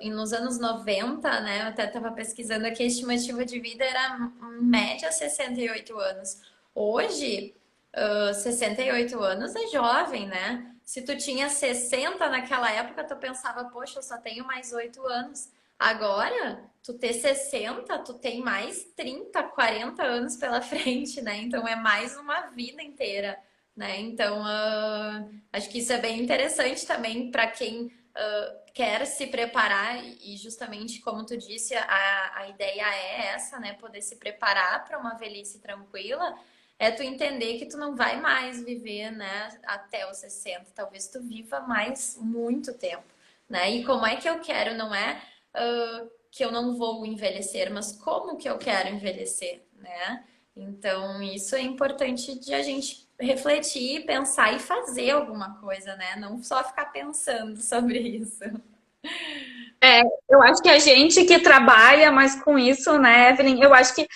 nos anos 90, né? Eu até estava pesquisando aqui, a estimativa de vida era em média 68 anos. Hoje, 68 anos é jovem, né? Se tu tinha 60 naquela época, tu pensava, poxa, eu só tenho mais 8 anos. Agora, tu ter 60, tu tem mais 30, 40 anos pela frente, né? Então é mais uma vida inteira, né? Então, acho que isso é bem interessante também para quem quer se preparar e justamente como tu disse, a ideia é essa, né? Poder se preparar para uma velhice tranquila, é tu entender que tu não vai mais viver, né, até os 60, talvez tu viva mais muito tempo, né? E como é que eu quero, não é que eu não vou envelhecer, mas como que eu quero envelhecer, né? Então, isso é importante de a gente refletir, pensar e fazer alguma coisa, né? Não só ficar pensando sobre isso. É, eu acho que a gente que trabalha mais com isso, né, Evelyn, eu acho que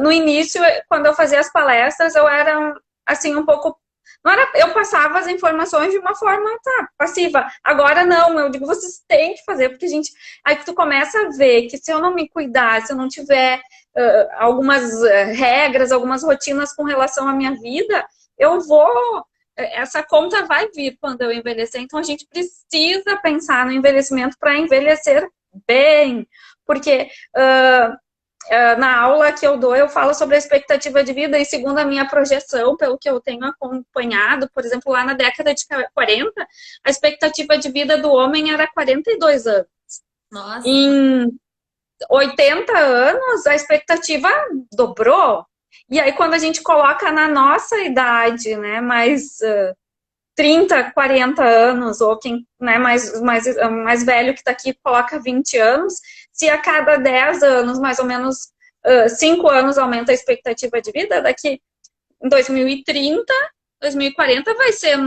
no início, quando eu fazia as palestras, eu era, assim, um pouco... Não era, eu passava as informações de uma forma, tá, passiva. Agora não, eu digo, vocês têm que fazer, porque a gente... Aí que tu começa a ver que se eu não me cuidar, se eu não tiver algumas regras, algumas rotinas com relação à minha vida, eu vou... Essa conta vai vir quando eu envelhecer. Então, a gente precisa pensar no envelhecimento para envelhecer bem. Porque na aula que eu dou, eu falo sobre a expectativa de vida e segundo a minha projeção, pelo que eu tenho acompanhado, por exemplo, lá na década de 40, a expectativa de vida do homem era 42 anos. Nossa, Em 80 anos, a expectativa dobrou. E aí, quando a gente coloca na nossa idade, né, mais 30, 40 anos, ou quem né, mais velho que está aqui coloca 20 anos, se a cada 10 anos, mais ou menos 5 anos aumenta a expectativa de vida, daqui em 2030, 2040 vai ser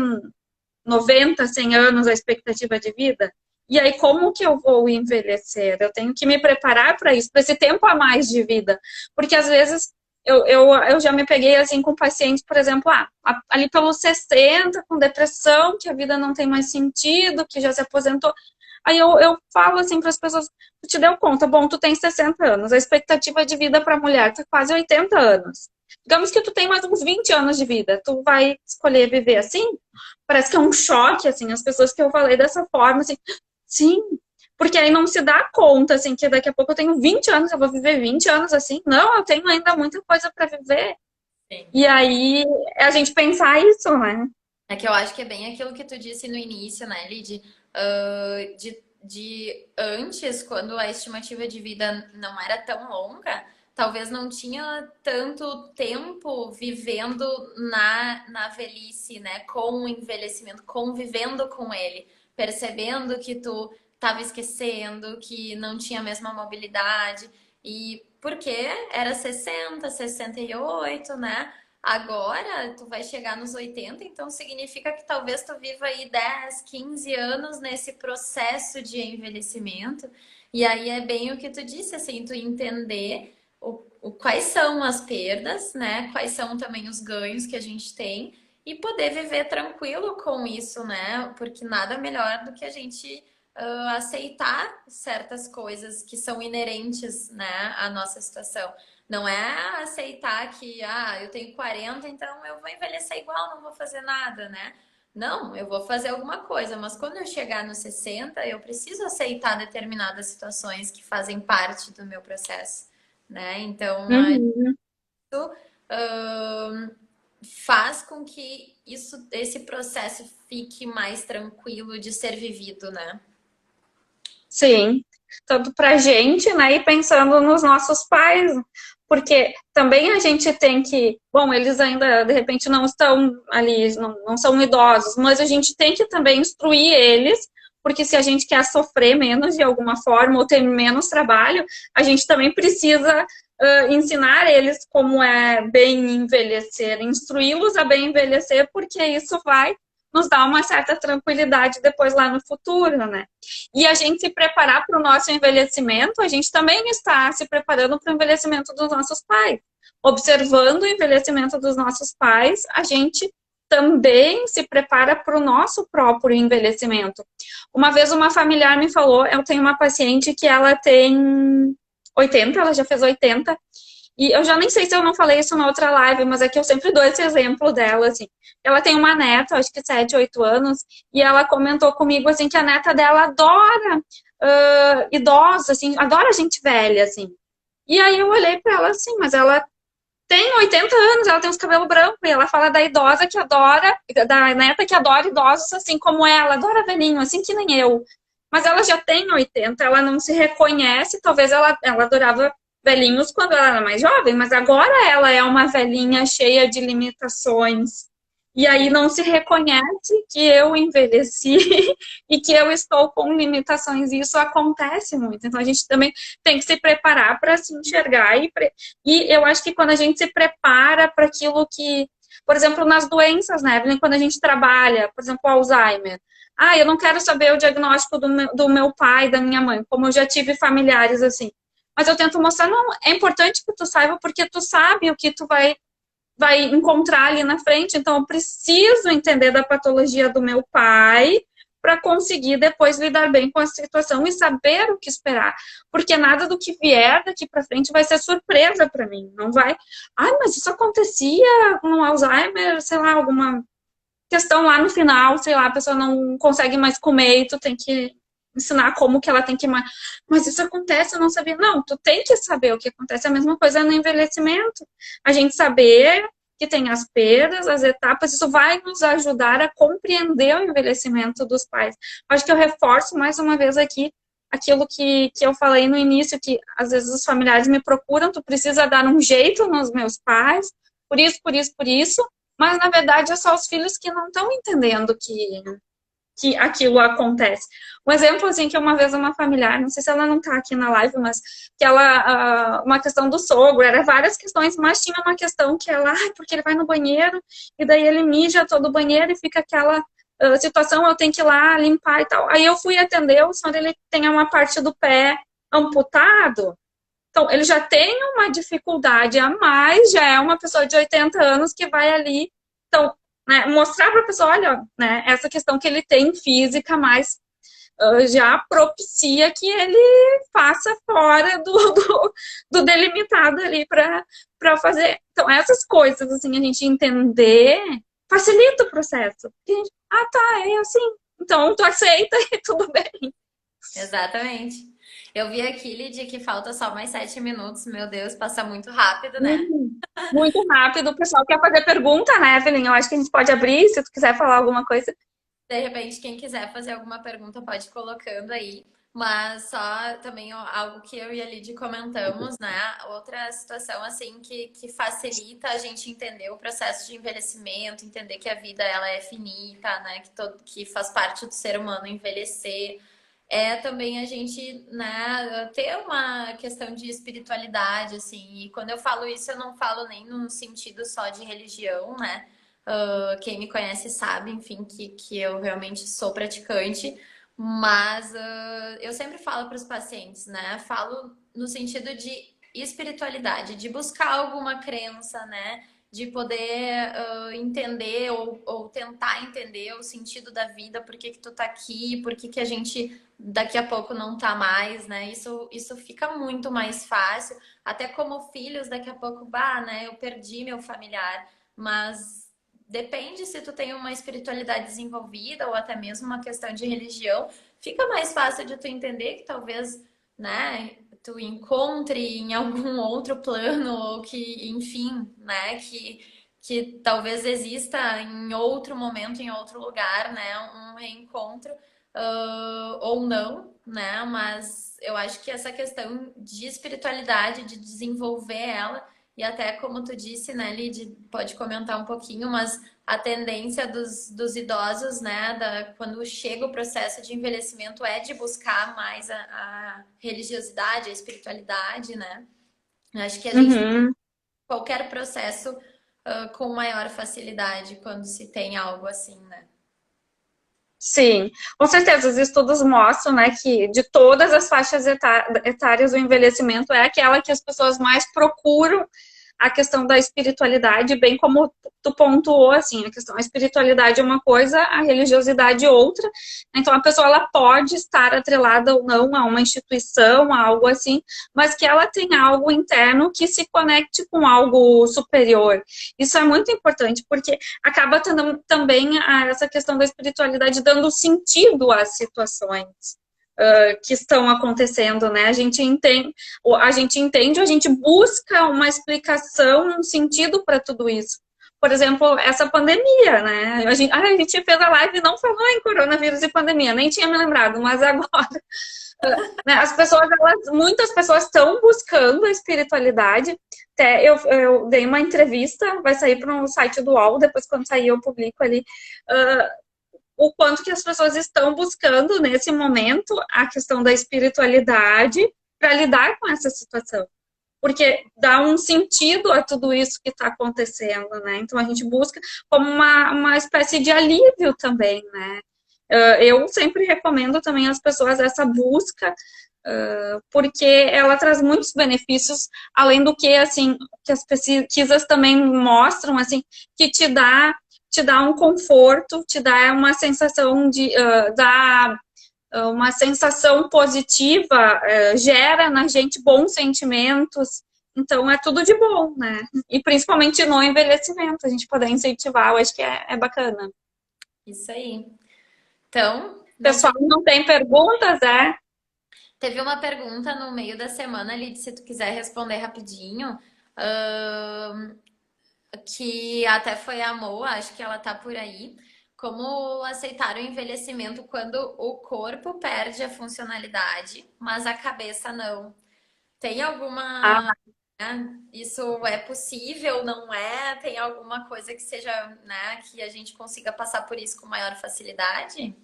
90, 100 anos a expectativa de vida. E aí, como que eu vou envelhecer? Eu tenho que me preparar para isso, para esse tempo a mais de vida. Porque às vezes eu já me peguei assim com pacientes, por exemplo, ali pelos 60, com depressão, que a vida não tem mais sentido, que já se aposentou. Aí eu falo assim para as pessoas, tu te deu conta, bom, tu tem 60 anos, a expectativa de vida para a mulher tá quase 80 anos. Digamos que tu tem mais uns 20 anos de vida, tu vai escolher viver assim? Parece que é um choque, assim, as pessoas que eu falei dessa forma, assim, sim, porque aí não se dá conta, assim, que daqui a pouco eu tenho 20 anos, eu vou viver 20 anos assim. Não, eu tenho ainda muita coisa para viver. sim. E aí é a gente pensar isso, né? É que eu acho que é bem aquilo que tu disse no início, né, Lid? De antes, quando a estimativa de vida não era tão longa, talvez não tinha tanto tempo vivendo na velhice, né? Com o envelhecimento, convivendo com ele, percebendo que tu estava esquecendo, que não tinha a mesma mobilidade. E porque era 60, 68, né? Agora, tu vai chegar nos 80, então significa que talvez tu viva aí 10, 15 anos nesse processo de envelhecimento. E aí é bem o que tu disse, assim, tu entender quais são as perdas, né? Quais são também os ganhos que a gente tem e poder viver tranquilo com isso, né? Porque nada melhor do que a gente aceitar certas coisas que são inerentes, né, à nossa situação. Não é aceitar que, eu tenho 40, então eu vou envelhecer igual, não vou fazer nada, né? Não, eu vou fazer alguma coisa, mas quando eu chegar nos 60, eu preciso aceitar determinadas situações que fazem parte do meu processo, né? Então, Uhum. ahn, faz com que esse processo fique mais tranquilo de ser vivido, né? Sim, tanto pra gente, né, e pensando nos nossos pais, porque também a gente tem que, bom, eles ainda de repente não estão ali, não são idosos, mas a gente tem que também instruir eles, porque se a gente quer sofrer menos de alguma forma ou ter menos trabalho, a gente também precisa ensinar eles como é bem envelhecer, instruí-los a bem envelhecer, porque isso vai nos dar uma certa tranquilidade depois lá no futuro, né? E a gente se preparar para o nosso envelhecimento, a gente também está se preparando para o envelhecimento dos nossos pais. Observando o envelhecimento dos nossos pais, a gente também se prepara para o nosso próprio envelhecimento. Uma vez uma familiar me falou, eu tenho uma paciente que ela tem 80, ela já fez 80, e eu já nem sei se eu não falei isso na outra live, mas é que eu sempre dou esse exemplo dela, assim. Ela tem uma neta, acho que 7, 8 anos, e ela comentou comigo, assim, que a neta dela adora idosa, assim, adora gente velha, assim. E aí eu olhei pra ela assim, mas ela tem 80 anos, ela tem os cabelos brancos, e ela fala da idosa que adora, da neta que adora idosos, assim como ela, adora velhinho, assim que nem eu. mas ela já tem 80, ela não se reconhece, talvez ela adorava velhinhos quando ela era mais jovem, mas agora ela é uma velhinha cheia de limitações. E aí Sim. não se reconhece que eu envelheci e que eu estou com limitações. E isso acontece muito. Então a gente também tem que se preparar para se enxergar. E eu acho que quando a gente se prepara para aquilo que, por exemplo, nas doenças, né, Evelyn, quando a gente trabalha, por exemplo, Alzheimer. Ah, eu não quero saber o diagnóstico do meu pai, da minha mãe, como eu já tive familiares assim. Mas eu tento mostrar, não, é importante que tu saiba, porque tu sabe o que tu vai encontrar ali na frente. Então, eu preciso entender da patologia do meu pai para conseguir depois lidar bem com a situação e saber o que esperar. Porque nada do que vier daqui para frente vai ser surpresa para mim. Não vai, mas isso acontecia no Alzheimer, sei lá, alguma questão lá no final, sei lá, a pessoa não consegue mais comer e tu tem que ensinar como que ela tem que... Mas isso acontece, eu não sabia. Não, tu tem que saber o que acontece. É a mesma coisa no envelhecimento. A gente saber que tem as perdas, as etapas, isso vai nos ajudar a compreender o envelhecimento dos pais. Acho que eu reforço mais uma vez aqui aquilo que eu falei no início, que às vezes os familiares me procuram, tu precisa dar um jeito nos meus pais, por isso, por isso, por isso, mas na verdade é só os filhos que não estão entendendo que aquilo acontece. Um exemplo, assim, que uma vez uma familiar, não sei se ela não tá aqui na live, mas que ela, uma questão do sogro, era várias questões, mas tinha uma questão que ela, porque ele vai no banheiro, e daí ele mija todo o banheiro e fica aquela situação, eu tenho que ir lá limpar e tal. Aí eu fui atender, o senhor, ele tem uma parte do pé amputado, então ele já tem uma dificuldade a mais, já é uma pessoa de 80 anos que vai ali, então, né, mostrar para a pessoa, olha, né, essa questão que ele tem física, mas já propicia que ele faça fora do delimitado ali para fazer. Então, essas coisas, assim, a gente entender, facilita o processo. Tá, é assim. Então, tu aceita e tudo bem. Exatamente. Eu vi aqui, Lidy, que falta só mais 7 minutos. Meu Deus, passa muito rápido, né? Muito rápido. O pessoal quer fazer pergunta, né, Evelyn? Eu acho que a gente pode abrir, se tu quiser falar alguma coisa. De repente, quem quiser fazer alguma pergunta pode ir colocando aí. Mas só também algo que eu e a Lidy comentamos, né? Outra situação assim que facilita a gente entender o processo de envelhecimento, entender que a vida ela é finita, né? Que faz parte do ser humano envelhecer. É também a gente, né, ter uma questão de espiritualidade, assim. E quando eu falo isso, eu não falo nem no sentido só de religião, né? Quem me conhece sabe, enfim, que eu realmente sou praticante, mas eu sempre falo para os pacientes, né? Falo no sentido de espiritualidade, de buscar alguma crença, né? De poder entender ou tentar entender o sentido da vida, por que que tu tá aqui, por que que a gente daqui a pouco não tá mais, né? Isso fica muito mais fácil, até como filhos, daqui a pouco, né? Eu perdi meu familiar, mas depende se tu tem uma espiritualidade desenvolvida ou até mesmo uma questão de religião, fica mais fácil de tu entender que talvez, né, tu encontre em algum outro plano ou que, enfim, né, que talvez exista em outro momento, em outro lugar, né, um reencontro ou não, né, mas eu acho que essa questão de espiritualidade, de desenvolver ela e até como tu disse, né, Lid, pode comentar um pouquinho, mas a tendência dos idosos, né, quando chega o processo de envelhecimento é de buscar mais a religiosidade, a espiritualidade, né? Acho que a gente Uhum. qualquer processo com maior facilidade quando se tem algo assim, né? Sim, com certeza. Os estudos mostram, né, que de todas as faixas etárias, o envelhecimento é aquela que as pessoas mais procuram a questão da espiritualidade, bem como tu pontuou, assim, a espiritualidade é uma coisa, a religiosidade outra. Então, a pessoa, ela pode estar atrelada ou não a uma instituição, a algo assim, mas que ela tenha algo interno que se conecte com algo superior. Isso é muito importante, porque acaba também essa questão da espiritualidade dando sentido às situações que estão acontecendo, né? A gente entende, a gente busca uma explicação, um sentido para tudo isso. por exemplo, essa pandemia, né? A gente fez a live e não falou em coronavírus e pandemia, nem tinha me lembrado, mas agora, né, as pessoas, muitas pessoas estão buscando a espiritualidade. Até eu dei uma entrevista, vai sair para o site do UOL, depois quando sair eu publico ali, o quanto que as pessoas estão buscando nesse momento a questão da espiritualidade para lidar com essa situação. Porque dá um sentido a tudo isso que está acontecendo, né? Então a gente busca como uma espécie de alívio também, né? Eu sempre recomendo também às pessoas essa busca, porque ela traz muitos benefícios, além do que, assim, que as pesquisas também mostram, assim, que te dá um conforto, te dá uma sensação dá uma sensação positiva, gera na gente bons sentimentos, então é tudo de bom, né? E principalmente no envelhecimento, a gente poder incentivar, eu acho que é bacana. Isso aí. Então, não Pessoal, sei. não tem perguntas, é? Teve uma pergunta no meio da semana ali, se tu quiser responder rapidinho, que até foi a Mo, acho que ela tá por aí. Como aceitar o envelhecimento quando o corpo perde a funcionalidade, mas a cabeça não? Tem alguma, Ah, né? Isso é possível, não é? Tem alguma coisa que seja, né, que a gente consiga passar por isso com maior facilidade?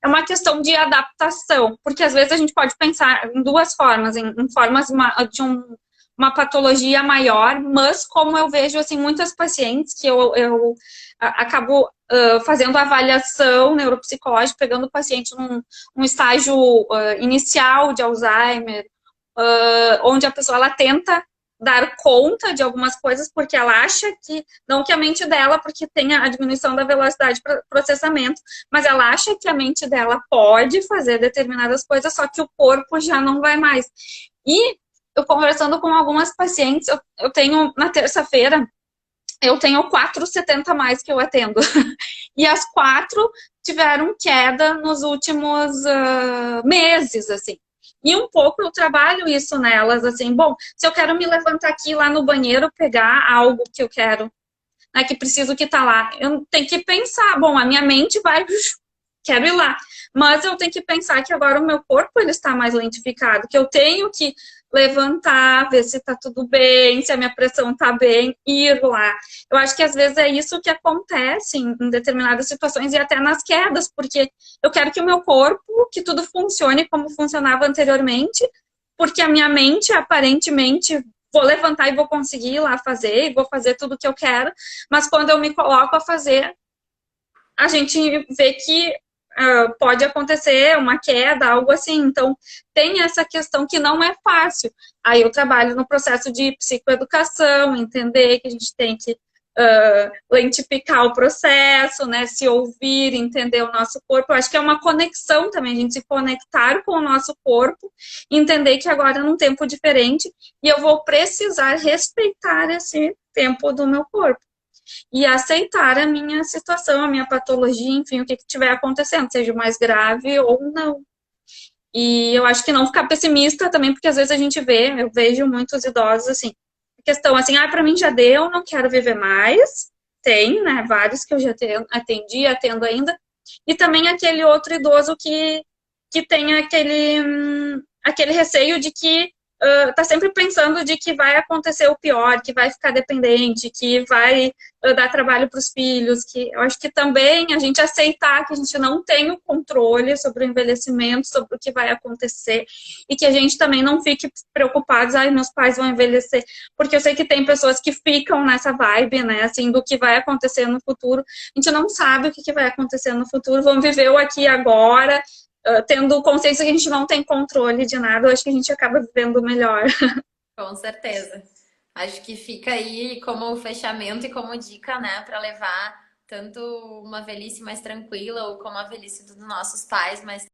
é uma questão de adaptação, porque às vezes a gente pode pensar em duas formas, em formas de uma patologia maior, mas como eu vejo assim muitas pacientes que eu acabo fazendo avaliação neuropsicológica, pegando o paciente num estágio inicial de Alzheimer, onde a pessoa ela tenta dar conta de algumas coisas porque ela acha que, não que a mente dela, porque tem a diminuição da velocidade de processamento, mas ela acha que a mente dela pode fazer determinadas coisas, só que o corpo já não vai mais. E eu conversando com algumas pacientes, eu tenho, na terça-feira, eu tenho 4,70 mais que eu atendo. E as 4 tiveram queda nos últimos meses, assim. E um pouco eu trabalho isso nelas, assim, bom, se eu quero me levantar aqui lá no banheiro, pegar algo que eu quero, né, que preciso que tá lá, eu tenho que pensar, bom, a minha mente vai, quero ir lá, mas eu tenho que pensar que agora o meu corpo ele está mais lentificado, que eu tenho que levantar, ver se está tudo bem, se a minha pressão está bem, ir lá. Eu acho que às vezes é isso que acontece em determinadas situações e até nas quedas, porque eu quero que o meu corpo, que tudo funcione como funcionava anteriormente, porque a minha mente, aparentemente, vou levantar e vou conseguir ir lá fazer, e vou fazer tudo o que eu quero, mas quando eu me coloco a fazer, a gente vê que pode acontecer uma queda, algo assim. Então, tem essa questão que não é fácil. Aí eu trabalho no processo de psicoeducação, entender que a gente tem que lentificar o processo, né? Se ouvir, entender o nosso corpo. Eu acho que é uma conexão também, a gente se conectar com o nosso corpo, entender que agora é num tempo diferente e eu vou precisar respeitar esse tempo do meu corpo e aceitar a minha situação, a minha patologia, enfim, o que estiver acontecendo, seja mais grave ou não. E eu acho que não ficar pessimista também, porque às vezes a gente vê, eu vejo muitos idosos assim, questão assim, para mim já deu, não quero viver mais. Tem, né, vários que eu já atendi, atendo ainda. E também aquele outro idoso que tem aquele receio de que tá sempre pensando de que vai acontecer o pior, que vai ficar dependente, que vai dar trabalho para os filhos, que eu acho que também a gente aceitar que a gente não tem o controle sobre o envelhecimento, sobre o que vai acontecer, e que a gente também não fique preocupados, meus pais vão envelhecer, porque eu sei que tem pessoas que ficam nessa vibe, né, assim, do que vai acontecer no futuro. A gente não sabe o que vai acontecer no futuro, vamos viver o aqui e agora, tendo consciência que a gente não tem controle de nada, eu acho que a gente acaba vivendo melhor. Com certeza. Acho que fica aí como fechamento e como dica, né, para levar tanto uma velhice mais tranquila ou como a velhice dos nossos pais mais